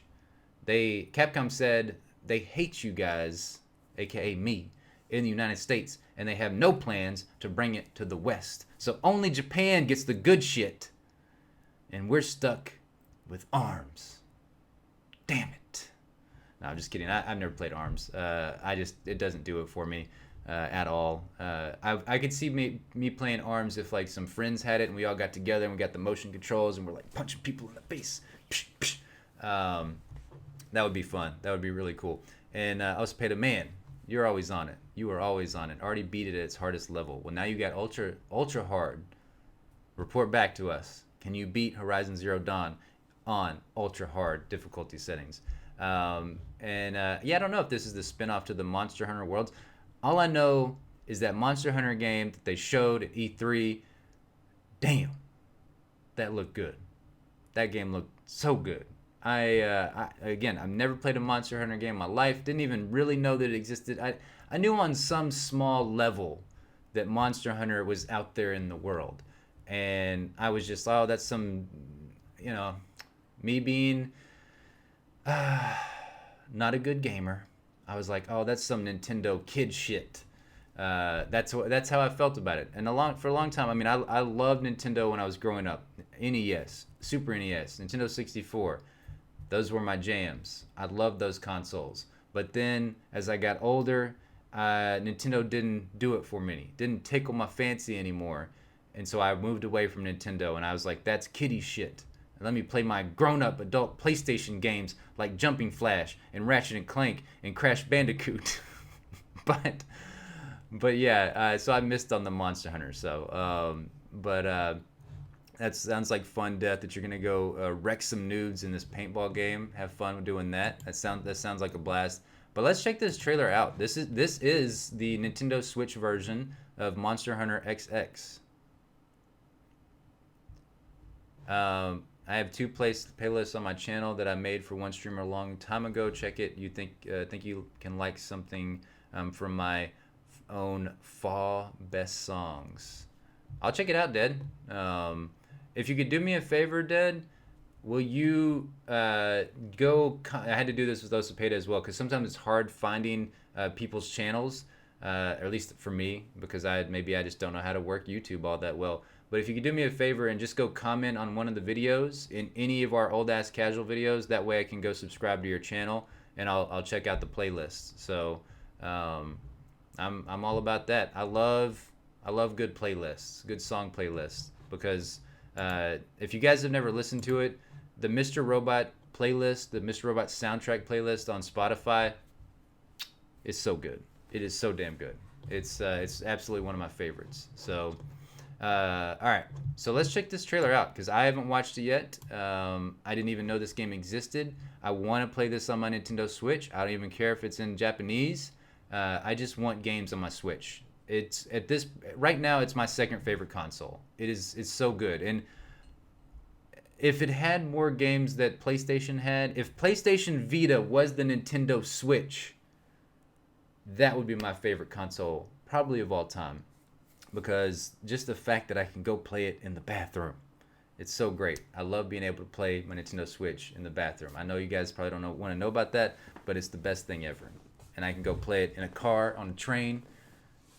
Capcom said they hate you guys, aka me, in the United States, and they have no plans to bring it to the West. So only Japan gets the good shit, and we're stuck with ARMS. Damn it. No, I'm just kidding. I've never played ARMS. It doesn't do it for me at all. I could see me playing ARMS if like some friends had it and we all got together and we got the motion controls and we're like punching people in the face. Psh, psh. That would be fun. That would be really cool. And I was paid a man. You're always on it. You are always on it. Already beat it at its hardest level. Well, now you got ultra hard. Report back to us. Can you beat Horizon Zero Dawn on ultra hard difficulty settings? I don't know if this is the spinoff to the Monster Hunter Worlds. All I know is that Monster Hunter game that they showed at E3, damn, that looked good. That game looked so good. I've never played a Monster Hunter game in my life. Didn't even really know that it existed. I knew on some small level that Monster Hunter was out there in the world. And I was just, oh, that's some, me being not a good gamer. I was like, oh, that's some Nintendo kid shit. That's how I felt about it. And for a long time, I mean, I loved Nintendo when I was growing up. NES, Super NES, Nintendo 64. Those were my jams. I loved those consoles. But then, as I got older, Nintendo didn't do it for me. Didn't tickle my fancy anymore. And so I moved away from Nintendo, and I was like, that's kiddie shit. Let me play my grown-up adult PlayStation games like Jumping Flash and Ratchet and Clank and Crash Bandicoot. but yeah, so I missed on the Monster Hunter. So, that sounds like fun, Death, that you're gonna go wreck some nudes in this paintball game. Have fun doing that. That sounds like a blast. But let's check this trailer out. This is the Nintendo Switch version of Monster Hunter XX. I have two playlists on my channel that I made for one streamer a long time ago. Check it. You think you can like something from my own fall best songs. I'll check it out, Dead. If you could do me a favor, Dead, will you go? I had to do this with Osapeda as well because sometimes it's hard finding people's channels, or at least for me, because I just don't know how to work YouTube all that well. But if you could do me a favor and just go comment on one of the videos in any of our old ass casual videos, that way I can go subscribe to your channel and I'll check out the playlist. So I'm all about that. I love good playlists, good song playlists, because if you guys have never listened to it, the Mr. Robot playlist, the Mr. Robot soundtrack playlist on Spotify is so good. It is so damn good. It's absolutely one of my favorites. So. All right, so let's check this trailer out because I haven't watched it yet. I didn't even know this game existed. I want to play this on my Nintendo Switch. I don't even care if it's in Japanese. I just want games on my Switch. Right now it's my second favorite console. It's so good. And if it had more games that PlayStation had, if PlayStation Vita was the Nintendo Switch, that would be my favorite console, probably of all time. Because just the fact that I can go play it in the bathroom. It's so great. I love being able to play my Nintendo Switch in the bathroom. I know you guys probably don't want to know about that, but it's the best thing ever. And I can go play it in a car, on a train,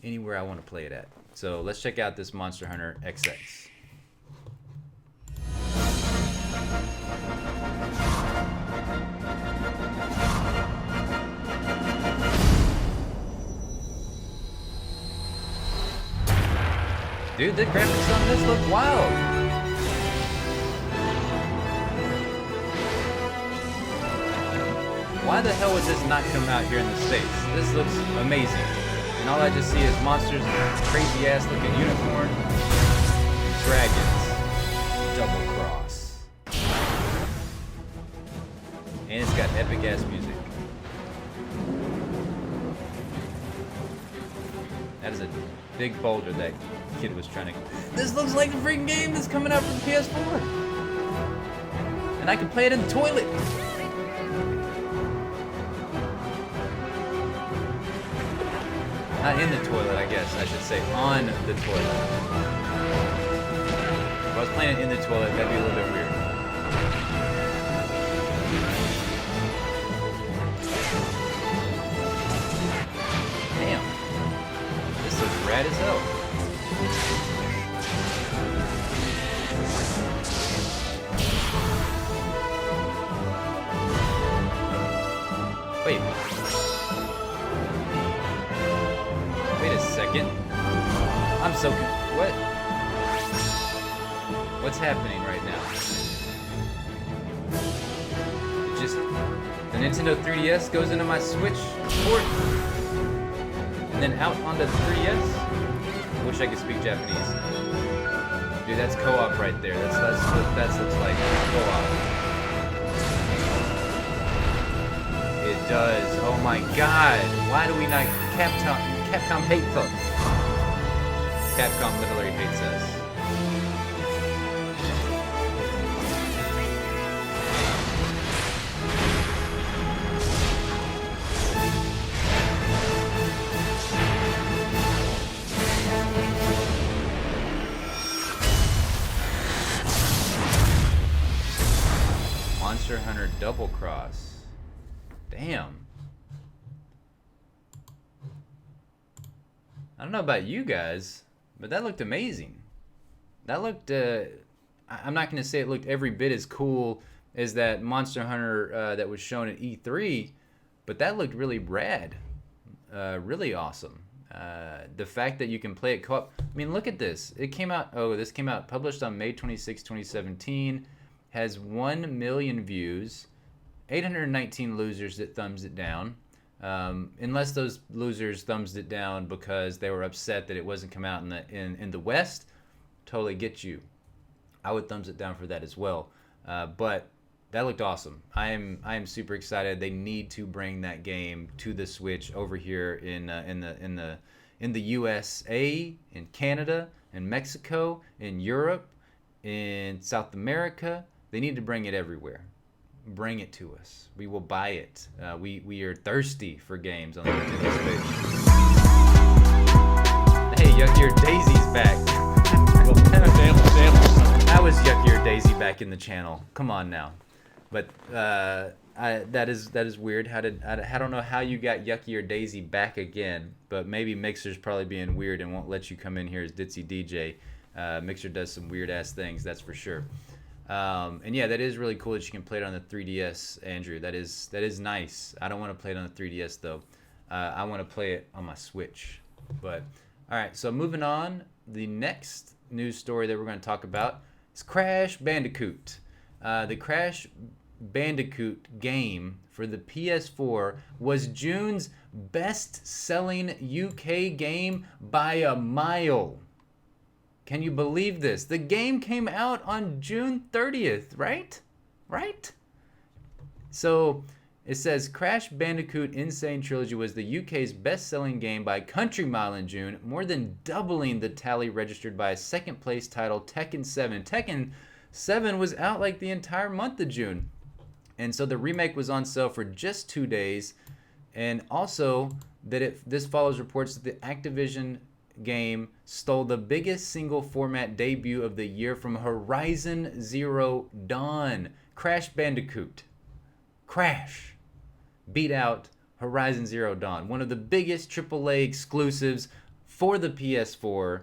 anywhere I want to play it at. So let's check out this Monster Hunter XX. Dude, the graphics on this look wild. Why the hell would this not come out here in the States? This looks amazing. And all I just see is monsters, crazy ass looking unicorn, dragons, double cross. And it's got epic ass music. That is a big boulder that kid was trying to... This looks like the freaking game that's coming out for the PS4. And I can play it in the toilet. Not in the toilet, I guess I should say. On the toilet. If I was playing it in the toilet, that'd be a little bit weird. Damn. This looks rad as hell. Wait. Wait a second. I'm so what? What's happening right now? Just the Nintendo 3DS goes into my Switch port and then out onto the 3DS. I wish I could speak Japanese. Dude, that's co-op right there. That's what that looks like. Co-op. It does. Oh my god. Why do we not Capcom hates us. Capcom literally hates us. Monster Hunter Double Cross. Damn. I don't know about you guys, but that looked amazing. That looked, I'm not going to say it looked every bit as cool as that Monster Hunter that was shown at E3, but that looked really rad. Really awesome. The fact that you can play it co-op. I mean, look at this. It came out, this came out published on May 26, 2017. Has 1 million views, 819 losers that thumbs it down. Unless those losers thumbs it down because they were upset that it wasn't come out in the West, totally get you. I would thumbs it down for that as well. But that looked awesome. I am super excited. They need to bring that game to the Switch over here in the USA, in Canada, in Mexico, in Europe, in South America. They need to bring it everywhere. Bring it to us. We will buy it. We are thirsty for games on the Nintendo Switch. Hey, Yuck Your Daisy's back. I was Yuck Your Daisy back in the channel. Come on now. But that is weird. I don't know how you got Yuck Your Daisy back again. But maybe Mixer's probably being weird and won't let you come in here as Ditzy DJ. Mixer does some weird ass things, that's for sure. And yeah, that is really cool that you can play it on the 3DS, Andrew. That is nice. I don't want to play it on the 3DS though. I want to play it on my Switch. But all right, so moving on, the next news story that we're going to talk about is Crash Bandicoot. The Crash Bandicoot game for the PS4 was June's best-selling UK game by a mile. Can you believe this? The game came out on June 30th, right? Right? So it says Crash Bandicoot Insane Trilogy was the UK's best-selling game by a country mile in June, more than doubling the tally registered by a second-place title, Tekken 7. Tekken 7 was out like the entire month of June. And so the remake was on sale for just 2 days. And also that this follows reports that the Activision game stole the biggest single format debut of the year from Horizon Zero Dawn. Crash Bandicoot. Crash beat out Horizon Zero Dawn, one of the biggest AAA exclusives for the PS4.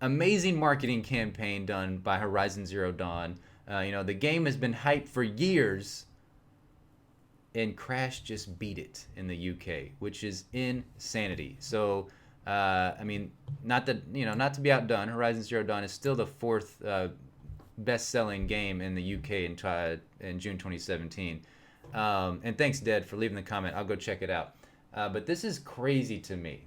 Amazing marketing campaign done by Horizon Zero Dawn. The game has been hyped for years, and Crash just beat it in the UK, which is insanity. So, not to be outdone, Horizon Zero Dawn is still the fourth best-selling game in the UK in June 2017. And thanks, Dead, for leaving the comment. I'll go check it out. But this is crazy to me.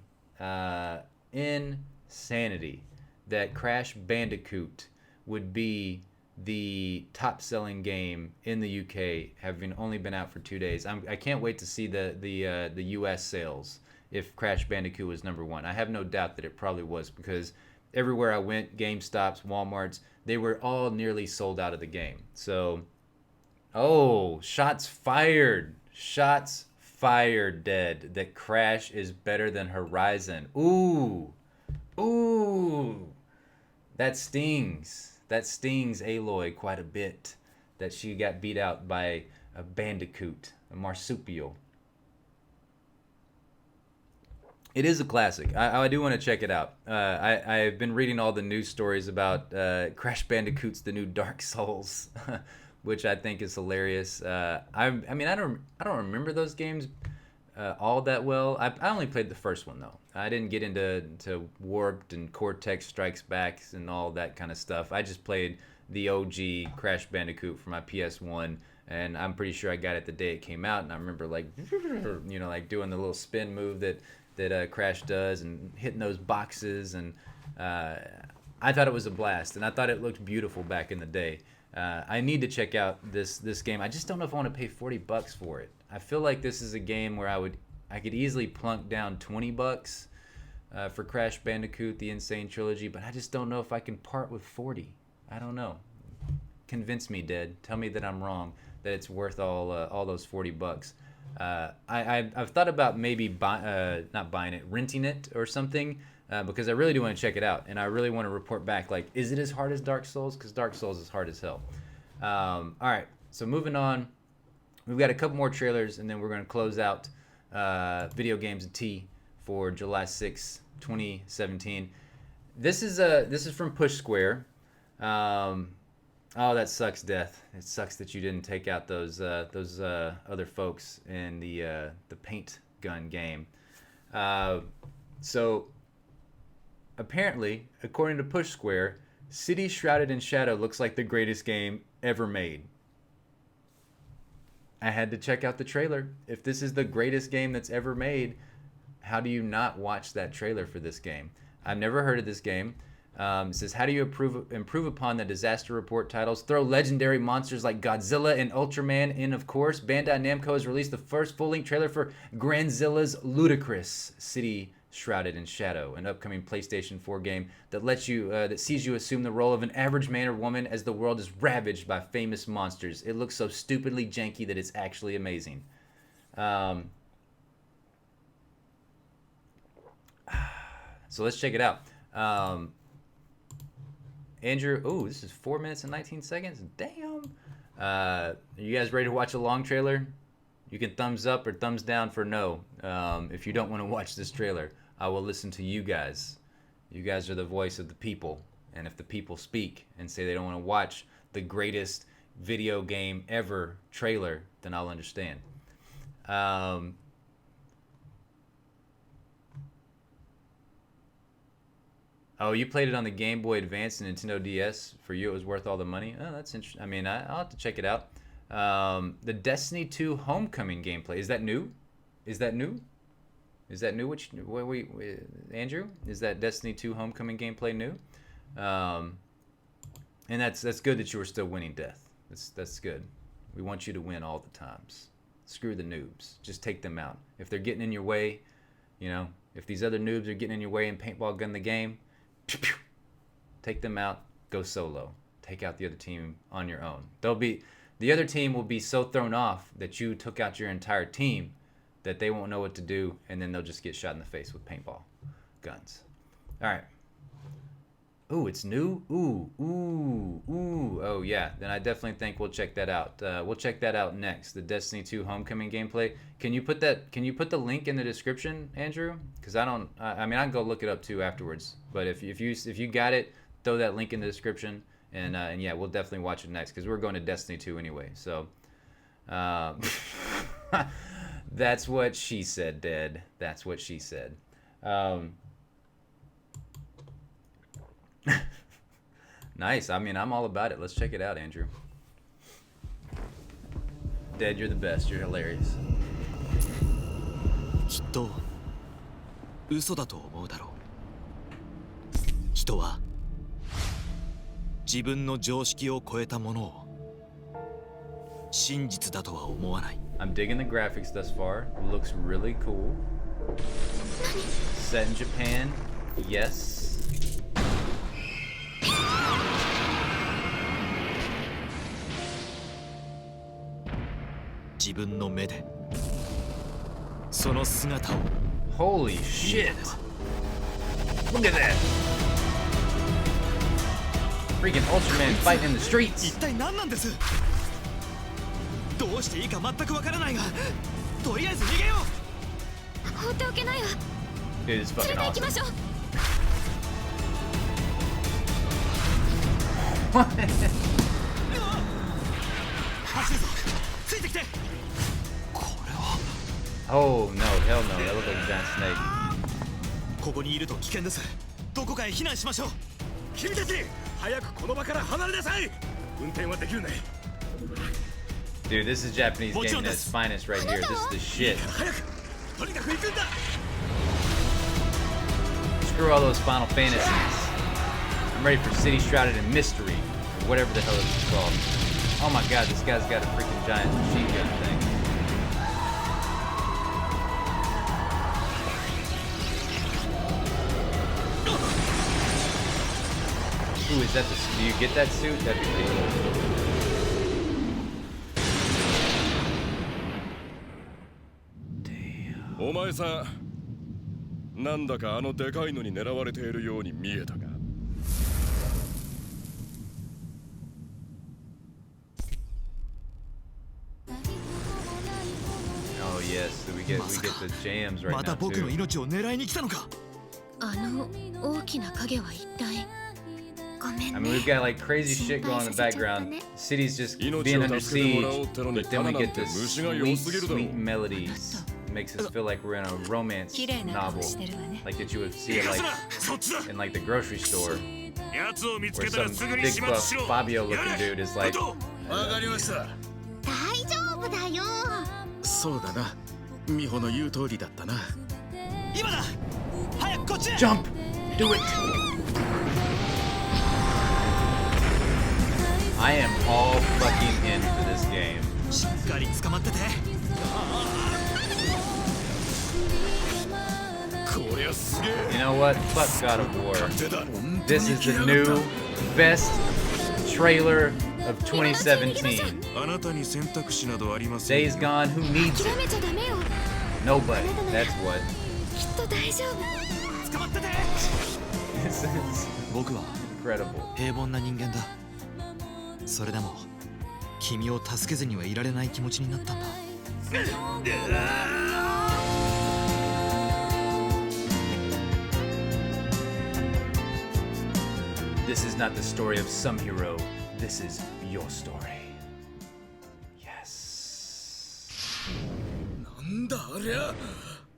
Insanity that Crash Bandicoot would be the top-selling game in the UK, having only been out for 2 days. I can't wait to see the US sales if Crash Bandicoot was number one. I have no doubt that it probably was, because everywhere I went, GameStops, Walmarts, they were all nearly sold out of the game. So, shots fired. Shots fired, Dead. That Crash is better than Horizon. Ooh. That stings. That stings Aloy quite a bit. That she got beat out by a Bandicoot, a marsupial. It is a classic. I do want to check it out. I've been reading all the news stories about Crash Bandicoot's the new Dark Souls, which I think is hilarious. I don't remember those games all that well. I only played the first one though. I didn't get into Warped and Cortex Strikes Back and all that kind of stuff. I just played the OG Crash Bandicoot for my PS1, and I'm pretty sure I got it the day it came out. And I remember like doing the little spin move that Crash does and hitting those boxes, and I thought it was a blast, and I thought it looked beautiful back in the day. I need to check out this game. I just don't know if I want to pay $40 for it. I feel like this is a game where I could easily plunk down $20 for Crash Bandicoot: The Insane Trilogy, but I just don't know if I can part with 40. I don't know. Convince me, Dead. Tell me that I'm wrong, that it's worth all those $40. I've thought about maybe not buying it, renting it or something, because I really do want to check it out, and I really want to report back, like, is it as hard as Dark Souls? Because Dark Souls is hard as hell. All right, so moving on, we've got a couple more trailers, and then we're going to close out Video Games and Tea for July 6, 2017. This is from Push Square. Oh, that sucks, Death. It sucks that you didn't take out those other folks in the paint gun game. So, apparently, according to Push Square, City Shrouded in Shadow looks like the greatest game ever made. I had to check out the trailer. If this is the greatest game that's ever made, how do you not watch that trailer for this game? I've never heard of this game. It says, how do you improve upon the disaster report titles? Throw legendary monsters like Godzilla and Ultraman in, of course. Bandai Namco has released the first full-length trailer for Granzilla's ludicrous City Shrouded in Shadow, an upcoming PlayStation 4 game that sees you assume the role of an average man or woman as the world is ravaged by famous monsters. It looks so stupidly janky that it's actually amazing. So let's check it out. Andrew, this is 4 minutes and 19 seconds. Damn. Are you guys ready to watch a long trailer? You can thumbs up or thumbs down for no. If you don't want to watch this trailer, I will listen to you guys. You guys are the voice of the people. And if the people speak and say they don't want to watch the greatest video game ever trailer, then I'll understand. Oh, you played it on the Game Boy Advance and Nintendo DS. For you, it was worth all the money. Oh, that's interesting. I mean, I'll have to check it out. The Destiny 2 Homecoming gameplay. Is that new? Is that new? Andrew? Is that Destiny 2 Homecoming gameplay new? And that's good that you were still winning, Death. That's good. We want you to win all the times. Screw the noobs. Just take them out. If they're getting in your way, if these other noobs are getting in your way and paintball gun the game, take them out, go solo. take out the other team on your own. The other team will be so thrown off that you took out your entire team that they won't know what to do, and then they'll just get shot in the face with paintball guns. All right. Ooh, it's new? Ooh. Oh, yeah. Then I definitely think we'll check that out. We'll check that out next, the Destiny 2 Homecoming gameplay. Can you put the link in the description, Andrew? Because I can go look it up too afterwards. But if you got it, throw that link in the description, and yeah, we'll definitely watch it next because we're going to Destiny 2 anyway. So that's what she said, Dad. That's what she said. Nice. I mean, I'm all about it. Let's check it out, Andrew. Dad, you're the best. You're hilarious. きっと嘘だと思うだろう。人は自分の常識を超えたものを真実だとは思わない。 I'm digging the graphics thus far. It looks really cool. Set in Japan. Yes. 自分の目でその姿を Holy shit! Look at that! Freaking Ultraman fighting in the streets! 一体何なんです？どうしていいか全くわからないが、とりあえず逃げよう。放っておけないわ。 Dude, it's fucking awesome. 走るぞ。ついてきて。これは。Oh no, hell no! That looks like a giant snake. ここにいると危険です。どこかへ避難しましょう。君たち、早くこの場から離れなさい。運転はできるね。 Dude, this is Japanese gaming at its finest right here. This is the shit. Screw all those Final Fantasies. I'm ready for City Shrouded in Mystery, or whatever the hell it's called. Oh my god, this guy's got a freaking giant machine gun thing. Ooh, is that the... Do you get that suit? That'd be pretty cool. Damn. お前さん、なんだかあのでかいのに狙われているように見えたが。Oh yes, so we get the jams right また now 僕の too. 命を狙いに来たのか。あの大きな影は一体。ごめん I ね。 mean, we've got like crazy shit going on in the background. City's just being under siege, but then we get this sweet melodies. Makes us feel like we're in a romance novel, like that you would see it like in like the grocery store, where some big buff Fabio looking dude is like. 大丈夫だよ。そうだな。美穂の言う通りだったな。今だ。早くこっちへ。 Jump! Do it! I am all fucking in for this game. しっかり捕まってて。 You know what? Fuck God of War. This is the new best trailer of 2017. Days Gone, who needs 諦め it? ちゃダメよ。 Nobody. That's what. きっと大丈夫。捕まってて。 This is 僕は incredible. 平凡な人間だ。それでも君を助けずにはいられない気持ちになったんだ。 This is not the story of some hero. This is your story. Yes. なんだありゃ。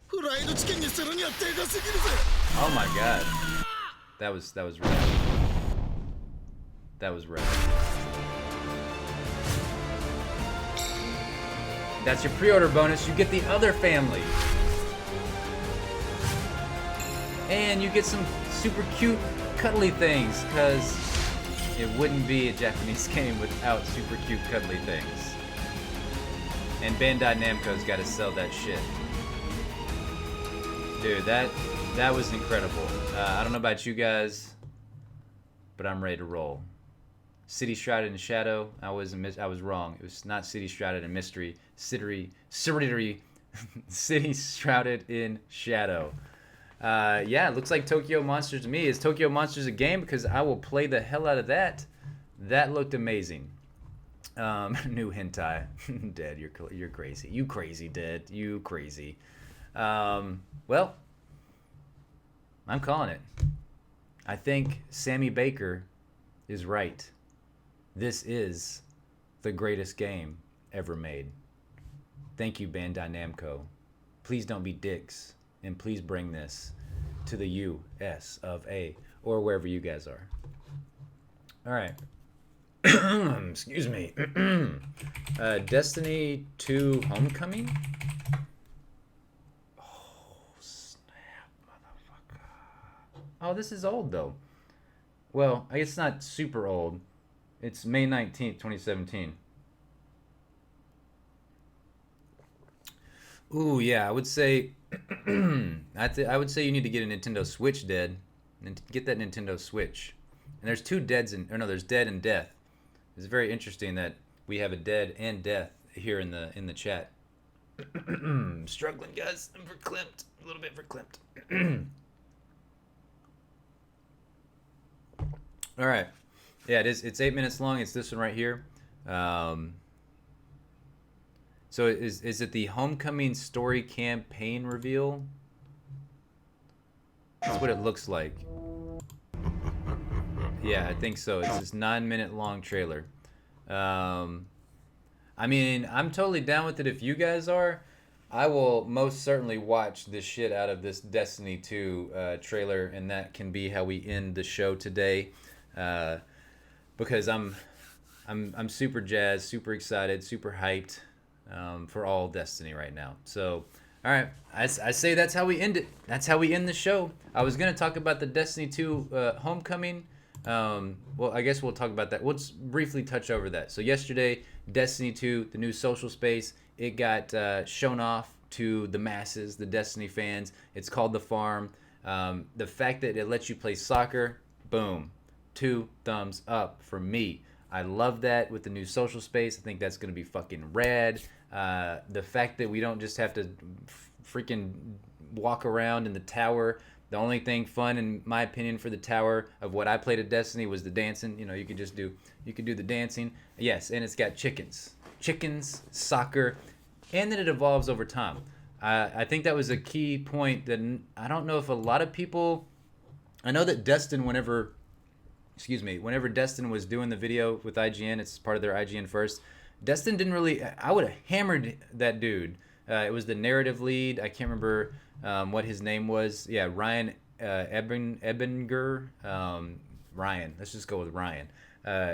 フライドチキンにするにはでかすぎるぜ。 Oh my god. That was rad. That was rad. That's your pre-order bonus. You get the other family. And you get some super cute cuddly things, because it wouldn't be a Japanese game without super cute cuddly things. And Bandai Namco's got to sell that shit. Dude, that was incredible. I don't know about you guys, but I'm ready to roll. City Shrouded in Shadow. I was wrong. It was not City Shrouded in Mystery. City Shrouded in Shadow. Yeah, it looks like Tokyo Monsters to me. Is Tokyo Monsters a game? Because I will play the hell out of that. That looked amazing. New hentai. Dead, you're crazy. You crazy, Dead. You crazy. Well, I'm calling it. I think Sammy Baker is right. This is the greatest game ever made. Thank you, Bandai Namco. Please don't be dicks, and please bring this to the US of A, or wherever you guys are. All right. Excuse me. Destiny 2 Homecoming? Oh, snap, motherfucker. Oh, this is old, though. Well, I guess it's not super old. It's May 19th, 2017. Ooh, yeah, I would say... I would say you need to get a Nintendo Switch, Dead. And get that Nintendo Switch. And there's two Deads in... Or no, there's Dead and Death. It's very interesting that we have a Dead and Death here in the chat. Struggling, guys. I'm verklempt. A little bit verklempt. All right. Yeah, it is. It's 8 minutes long. It's this one right here. So is it the Homecoming story campaign reveal? That's what it looks like. Yeah, I think so. It's this 9-minute long trailer. I mean, I'm totally down with it if you guys are. I will most certainly watch the shit out of this Destiny 2 trailer, and that can be how we end the show today. Because I'm super jazzed, super excited, super hyped for all Destiny right now. So, all right, I say that's how we end it. That's how we end the show. I was gonna talk about the Destiny 2 Homecoming. Well, I guess we'll talk about that. We'll just briefly touch over that. So yesterday, Destiny 2, the new social space, it got shown off to the masses, the Destiny fans. It's called The Farm. The fact that it lets you play soccer, boom, 2 thumbs up for me. I love that with the new social space. I think that's going to be fucking rad. The fact that we don't just have to freaking walk around in the tower. The only thing fun, in my opinion, for the tower of what I played at Destiny was the dancing. You know, you could do the dancing. Yes, and it's got chickens, soccer, and then it evolves over time. I think that was a key point that I don't know if a lot of people. I know that Destin, whenever Destin was doing the video with IGN, it's part of their IGN first. Destin didn't really. I would have hammered that dude. It was the narrative lead. I can't remember what his name was. Yeah, Ryan Ebinger. Ryan. Let's just go with Ryan.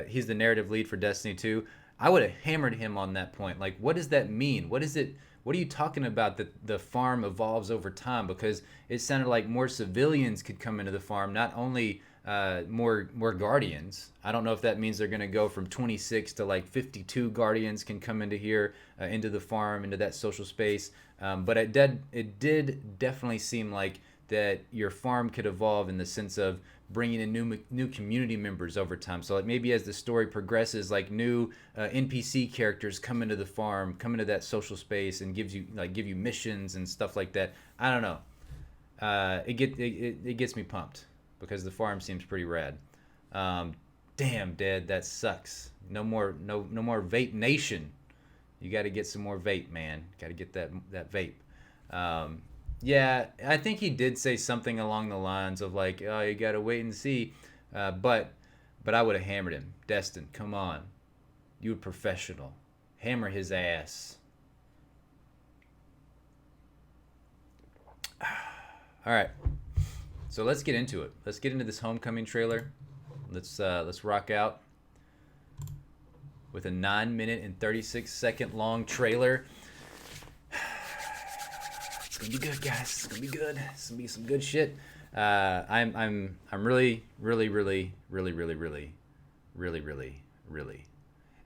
He's the narrative lead for Destiny 2. I would have hammered him on that point. Like, what does that mean? What is it? What are you talking about that the farm evolves over time? Because it sounded like more civilians could come into the farm, not only more guardians. I don't know if that means they're going to go from 26 to like 52 guardians can come into here, into the farm, into that social space. But it did definitely seem like that your farm could evolve in the sense of bringing in new community members over time. So like maybe as the story progresses, like new NPC characters come into the farm, come into that social space, and give you missions and stuff like that. I don't know. It gets me pumped because the farm seems pretty rad. Damn, Dad, that sucks. No more Vape Nation. You got to get some more vape, man. Got to get that vape. Yeah, I think he did say something along the lines of like, oh, you got to wait and see. But I would have hammered him. Destin, come on. You a professional. Hammer his ass. All right. So let's get into it. Let's get into this Homecoming trailer. Let's rock out with a 9-minute and 36-second long trailer. It's gonna be good, guys. It's gonna be good. It's gonna be some good shit. I'm really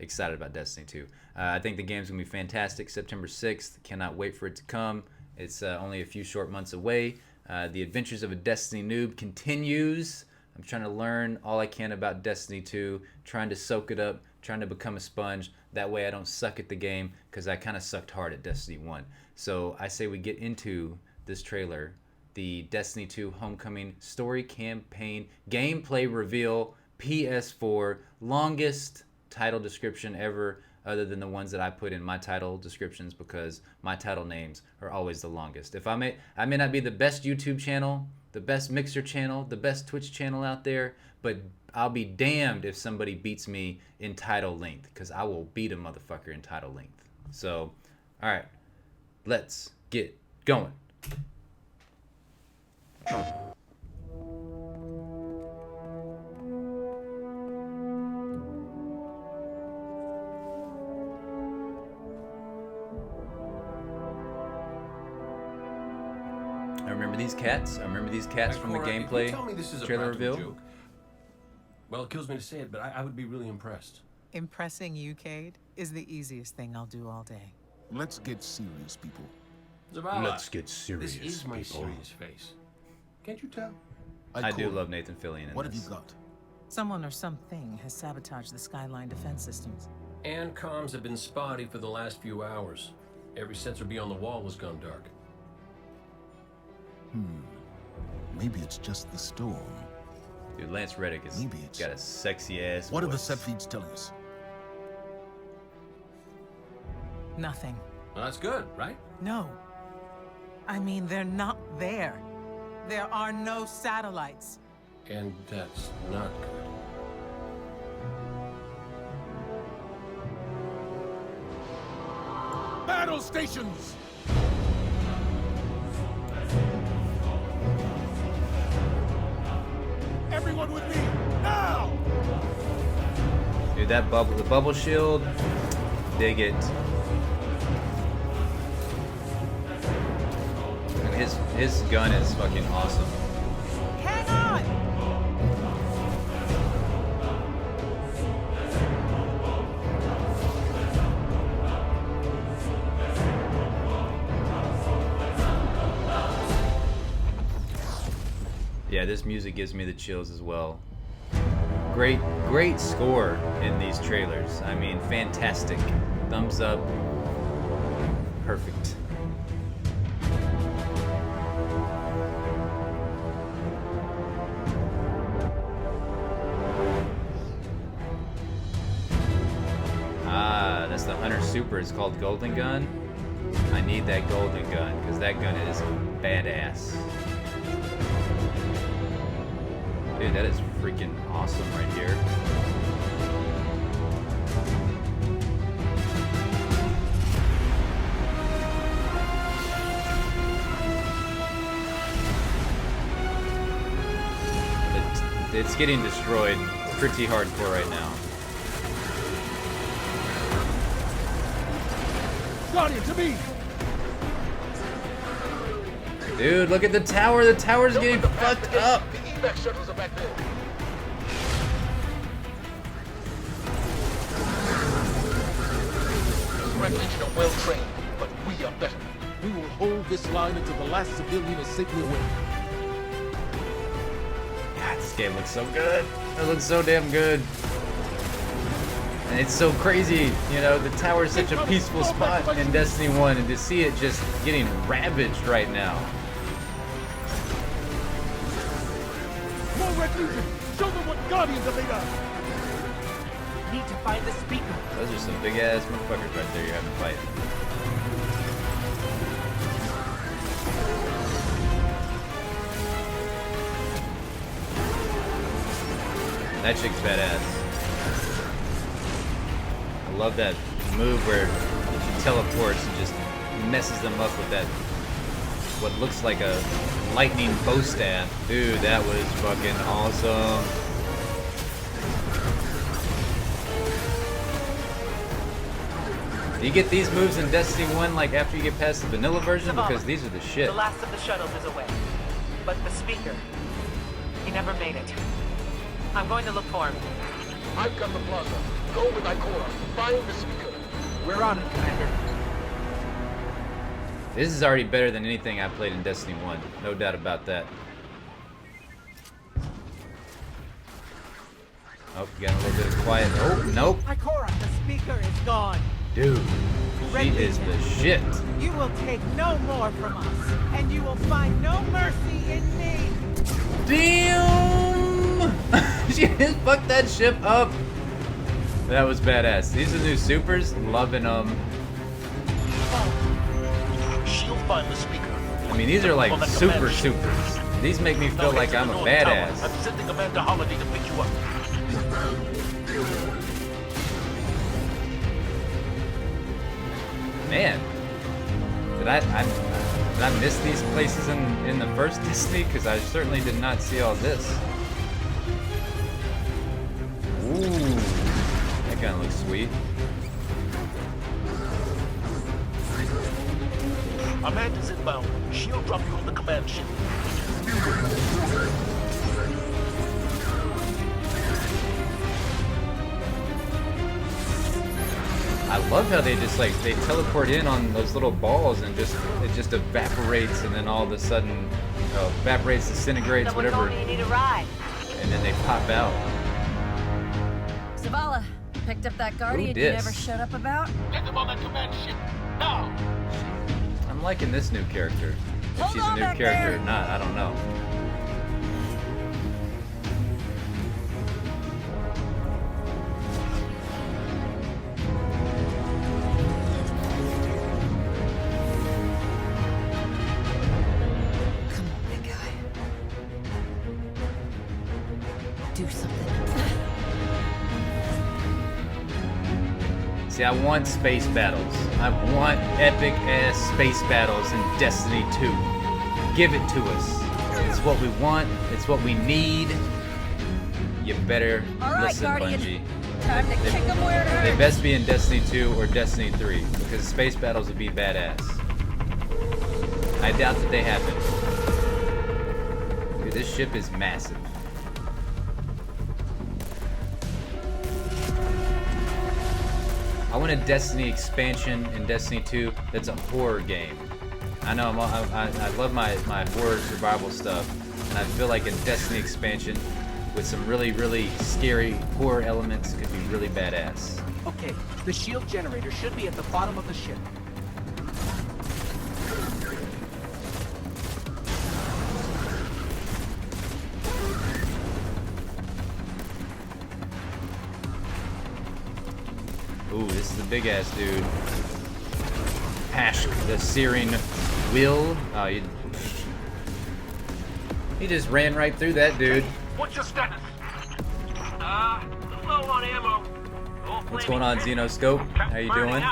excited about Destiny 2. I think the game's gonna be fantastic. September 6th. Cannot wait for it to come. It's only a few short months away. The Adventures of a Destiny Noob continues. I'm trying to learn all I can about Destiny 2, trying to soak it up, trying to become a sponge. That way I don't suck at the game, because I kind of sucked hard at Destiny 1. So I say we get into this trailer, the Destiny 2 Homecoming story campaign gameplay reveal, PS4, longest title description ever, other than the ones that I put in my title descriptions, because my title names are always the longest. If I may not be the best YouTube channel, the best Mixer channel, the best Twitch channel out there, but I'll be damned if somebody beats me in title length, because I will beat a motherfucker in title length. So, all right, let's get going. I remember these cats. I remember these cats from the gameplay trailer reveal. Joke, well, it kills me to say it, but I would be really impressed. Impressing you, Cade, is the easiest thing I'll do all day. Let's get serious, people. Zavala, Let's get serious, this is my people. serious face. Can't you tell? I do love Nathan Fillion in What this. have you got? Someone or something has sabotaged the Skyline defense systems. And comms have been spotty for the last few hours. Every sensor beyond the wall has gone dark. Maybe it's just the storm. Dude, Lance Reddick has Maybe it's- got a sexy ass What are the voice. set feeds telling us? Nothing. Well, that's good, right? No. I mean, they're not there. There are no satellites. And that's not good. Battle stations! Everyone with me, now! Dude, that bubble, the bubble shield, dig it. And his gun is fucking awesome. Hang on! Yeah, this music gives me the chills as well. Great score in these trailers. I mean, fantastic. Thumbs up. Perfect. Ah, that's the Hunter Super. It's called Golden Gun. I need that Golden Gun, because that gun is badass. Dude, that is freaking awesome right here. It's getting destroyed pretty hardcore right now. Guardian, to me! Dude, look at the tower. The tower's getting fucked up. The evac shuttles are back there. The Red Legion are well trained, but we are better. We will hold this line until the last civilian is safely away. God, this game looks so good. It looks so damn good. And it's so crazy, you know, the tower is such a peaceful spot in Destiny 1, and to see it just getting ravaged right now. More Red Legion! Show them what Guardians are made of! Need to find the speaker. Those are some big ass motherfuckers right there you're having to fight. That chick's badass. I love that move where she teleports and just messes them up with that, what looks like a lightning bow staff. Dude, that was fucking awesome. Do you get these moves in Destiny 1 like after you get past the vanilla version? Because these are the shit. The last of the shuttles is away. But the speaker, he never made it. I'm going to look for him. I've got the plaza. Go with Ikora. Find the speaker. We're on it, Commander. This is already better than anything I played in Destiny 1. No doubt about that. Oh, getting a little bit of quiet. Oh, nope. Ikora, the speaker is gone. Dude, she is the shit. You will take no more from us, and you will find no mercy in me. Damn! She just fucked that ship up. That was badass. These are new supers. Loving them. She'll find the speaker. I mean, these are like super supers. These make me feel like I'm a badass. I'm sending Commander Holiday to pick you up. Man, did I miss these places in the first Destiny? Because I certainly did not see all this. Ooh, that kind of looks sweet. Amanda's inbound. She'll drop you on the command ship. I love how they just like they teleport in on those little balls and it just evaporates, and then all of a sudden evaporates, disintegrates, whatever, You need a ride. and then they pop out. Zavala, picked up that Guardian you dis? never showed up about? Get them on the command ship now. I'm liking this new character. If Hold she's a on new back character there. or not, I don't know. Come on, big guy. Do something. See, I want space battles. I want epic ass space battles in Destiny 2. Give it to us. It's what we want. It's what we need. You better All right, listen, Guardian. Bungie. Time to kick 'em where it hurts. They best be in Destiny 2 or Destiny 3, because space battles would be badass. I doubt that they happen. Dude, this ship is massive. I want a Destiny expansion in Destiny 2 that's a horror game. I know I love my horror survival stuff, and I feel like a Destiny expansion with some really, really scary horror elements could be really badass. Okay, the shield generator should be at the bottom of the ship. Ooh, this is the big ass dude. Pashk, the Syrian Will. Oh, he just ran right through that dude. What's your status? Low on ammo. What's going on, Xenoscope? How you doing?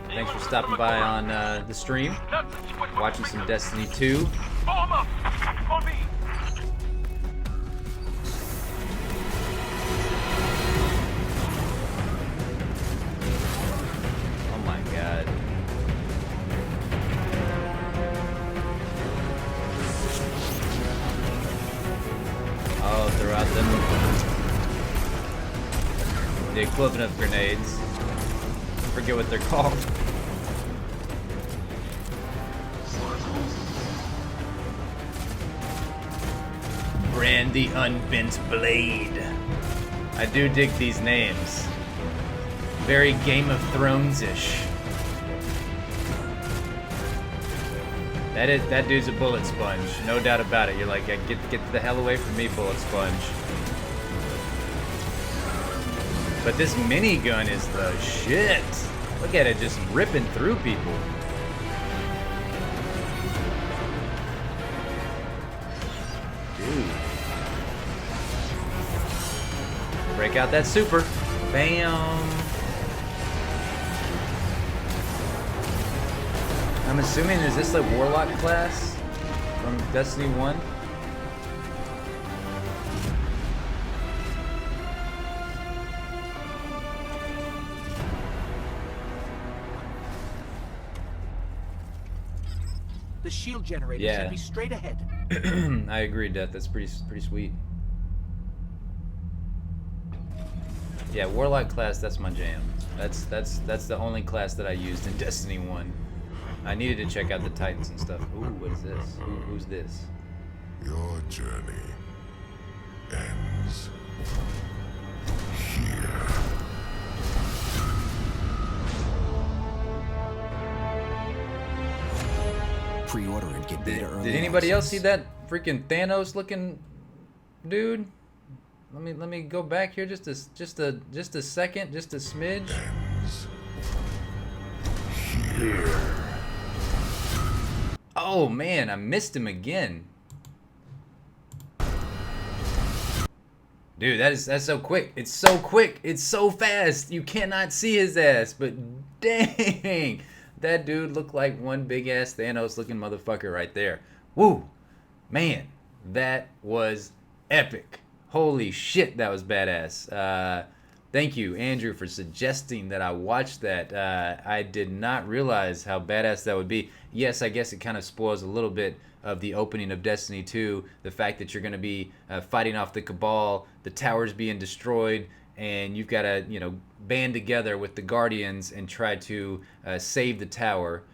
Thanks for stopping by on the stream. Watching some Destiny 2. Bomb up! On me! Oh my god. Oh, throw out them. The equivalent of grenades. I forget what they're called. Brand the Unbent Blade. I do dig these names. Very Game of Thrones-ish. That dude's a bullet sponge, no doubt about it. You're like, get the hell away from me, bullet sponge. But this minigun is the shit. Look at it just ripping through people. Dude. Break out that super. Bam. I'm assuming, is this like Warlock class from Destiny 1? The shield generator Yeah. should be straight ahead. I agree, Death. That's pretty sweet. Yeah, Warlock class, that's my jam. That's the only class that I used in Destiny 1. I needed to check out the Titans and stuff. Ooh, what is this? Who's this? Your journey ends pre-order and get beta early. Did anybody else access. see that freaking Thanos looking dude? Let me go back here just a second, just a smidge. Oh man, I missed him again. Dude, that's so quick. It's so quick. It's so fast. You cannot see his ass, but dang. That dude looked like one big ass Thanos looking motherfucker right there. Woo. Man, that was epic. Holy shit, that was badass. Thank you, Andrew, for suggesting that I watch that. I did not realize how badass that would be. Yes, I guess it kind of spoils a little bit of the opening of Destiny 2. The fact that you're going to be fighting off the Cabal, the towers being destroyed, and you've got to, you know, band together with the Guardians and try to save the tower.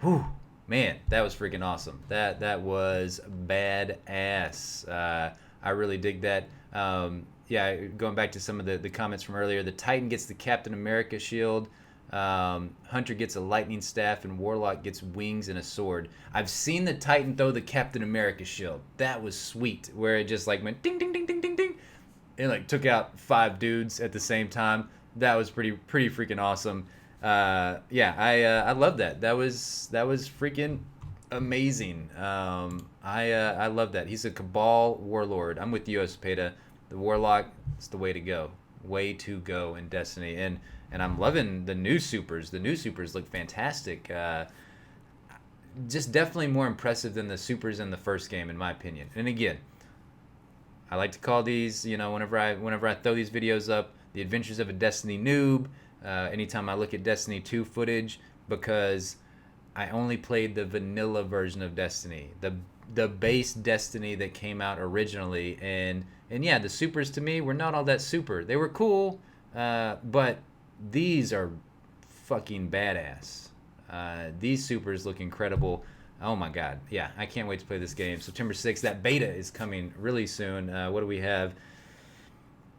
Whew. Man, that was freaking awesome. That was badass. I really dig that. Yeah, going back to some of the comments from earlier, the Titan gets the Captain America shield, Hunter gets a lightning staff, and Warlock gets wings and a sword. I've seen the Titan throw the Captain America shield. That was sweet, where it just like went ding, ding, ding, ding, ding, ding, and like took out 5 dudes at the same time. That was pretty freaking awesome. Yeah, I love that. That was freaking amazing. I love that. He's a Cabal warlord. I'm with you, Espeda. The Warlock is the way to go. Way to go in Destiny. And I'm loving the new supers. The new supers look fantastic. Just definitely more impressive than the supers in the first game, in my opinion. And again, I like to call these, you know, whenever I throw these videos up, the Adventures of a Destiny Noob. Anytime I look at Destiny 2 footage, because I only played the vanilla version of Destiny, the base Destiny that came out originally, and yeah, the supers to me were not all that super. They were cool, but these are fucking badass. These supers look incredible. Oh my god, yeah, I can't wait to play this game. September 6th, that beta is coming really soon. What do we have?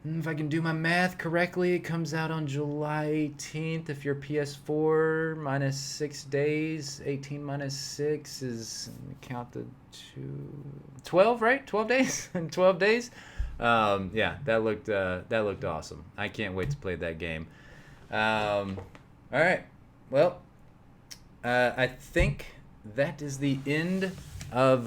If I can do my math correctly, it comes out on July 18th. If you're PS4, minus 6 days. 18 minus 6 is, count the 12, right? 12 days? 12 days? Yeah, that looked awesome. I can't wait to play that game. All right. Well, I think that is the end of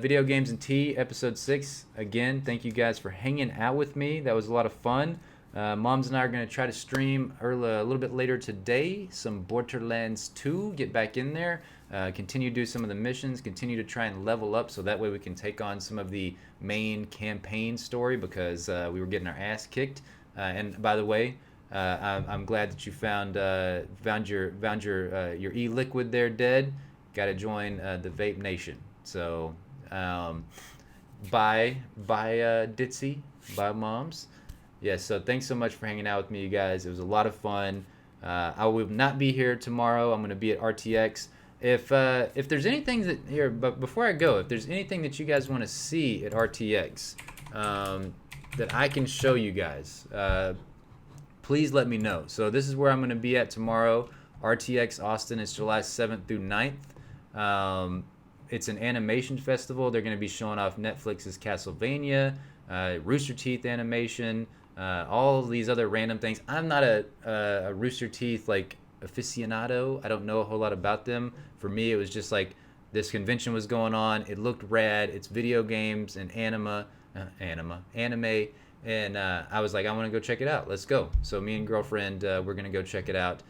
Video Games and Tea, episode 6. Again, thank you guys for hanging out with me. That was a lot of fun. Moms and I are going to try to stream a little bit later today some Borderlands 2, get back in there, continue to do some of the missions, continue to try and level up so that way we can take on some of the main campaign story, because we were getting our ass kicked. And by the way, I'm glad that you found your e-liquid there dead. Got to join the Vape Nation. So, bye Ditzy, bye moms. Yeah, so thanks so much for hanging out with me, you guys. It was a lot of fun. I will not be here tomorrow. I'm going to be at RTX. If there's anything that here, but before I go, if there's anything that you guys want to see at RTX that I can show you guys, please let me know. So this is where I'm going to be at tomorrow. RTX Austin is July 7th through 9th. It's an animation festival. They're going to be showing off Netflix's Castlevania, Rooster Teeth animation, all of these other random things. I'm not a Rooster Teeth like aficionado. I don't know a whole lot about them. For me, it was just like this convention was going on. It looked rad. It's video games and anime, and I was like, I want to go check it out. Let's go. So me and girlfriend, we're gonna go check it out.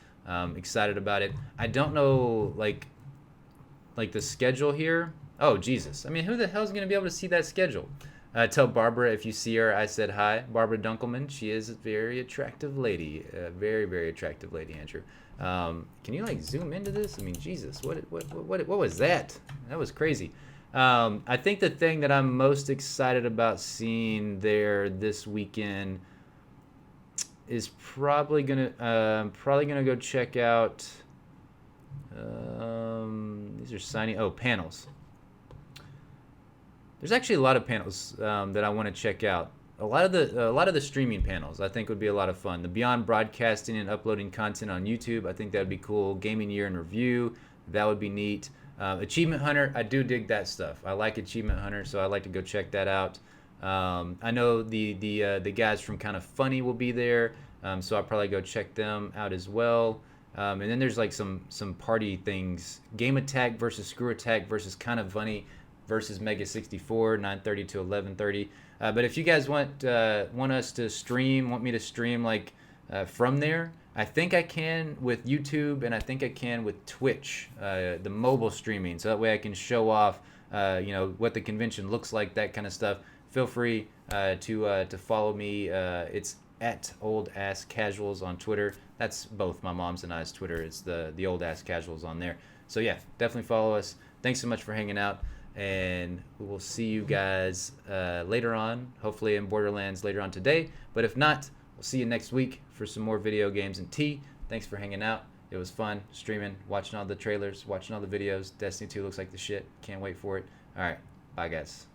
Excited about it. I don't know like the schedule here. Oh Jesus! I mean, who the hell's gonna be able to see that schedule? Tell Barbara if you see her, I said hi. Barbara Dunkelman. She is a very attractive lady. Very, very attractive lady, Andrew. Can you like zoom into this? I mean, Jesus, what was that? That was crazy. I think the thing that I'm most excited about seeing there this weekend is probably gonna go check out. These are signing. Oh, panels. There's actually a lot of panels that I want to check out. A lot of the streaming panels I think would be a lot of fun. The Beyond broadcasting and uploading content on YouTube, I think that would be cool. Gaming Year in Review, that would be neat. Achievement Hunter, I do dig that stuff. I like Achievement Hunter, so I like to go check that out. I know the guys from Kind of Funny will be there, so I'll probably go check them out as well. And then there's like some party things: Game Attack versus Screw Attack versus Kind of Funny versus Mega 64, 9:30 to 11:30. But if you guys want us to stream, want me to stream like from there, I think I can with YouTube, and I think I can with Twitch, the mobile streaming. So that way I can show off, what the convention looks like, that kind of stuff. Feel free to follow me. It's at Old Ass Casuals on Twitter. That's both my mom's and I's Twitter. It's the Old Ass Casuals on there. So yeah, definitely follow us. Thanks so much for hanging out, and we will see you guys later on, hopefully in Borderlands later on today. But if not, we'll see you next week for some more video games and tea. Thanks for hanging out. It was fun streaming, watching all the trailers, watching all the videos. Destiny 2 looks like the shit. Can't wait for it. All right, bye guys.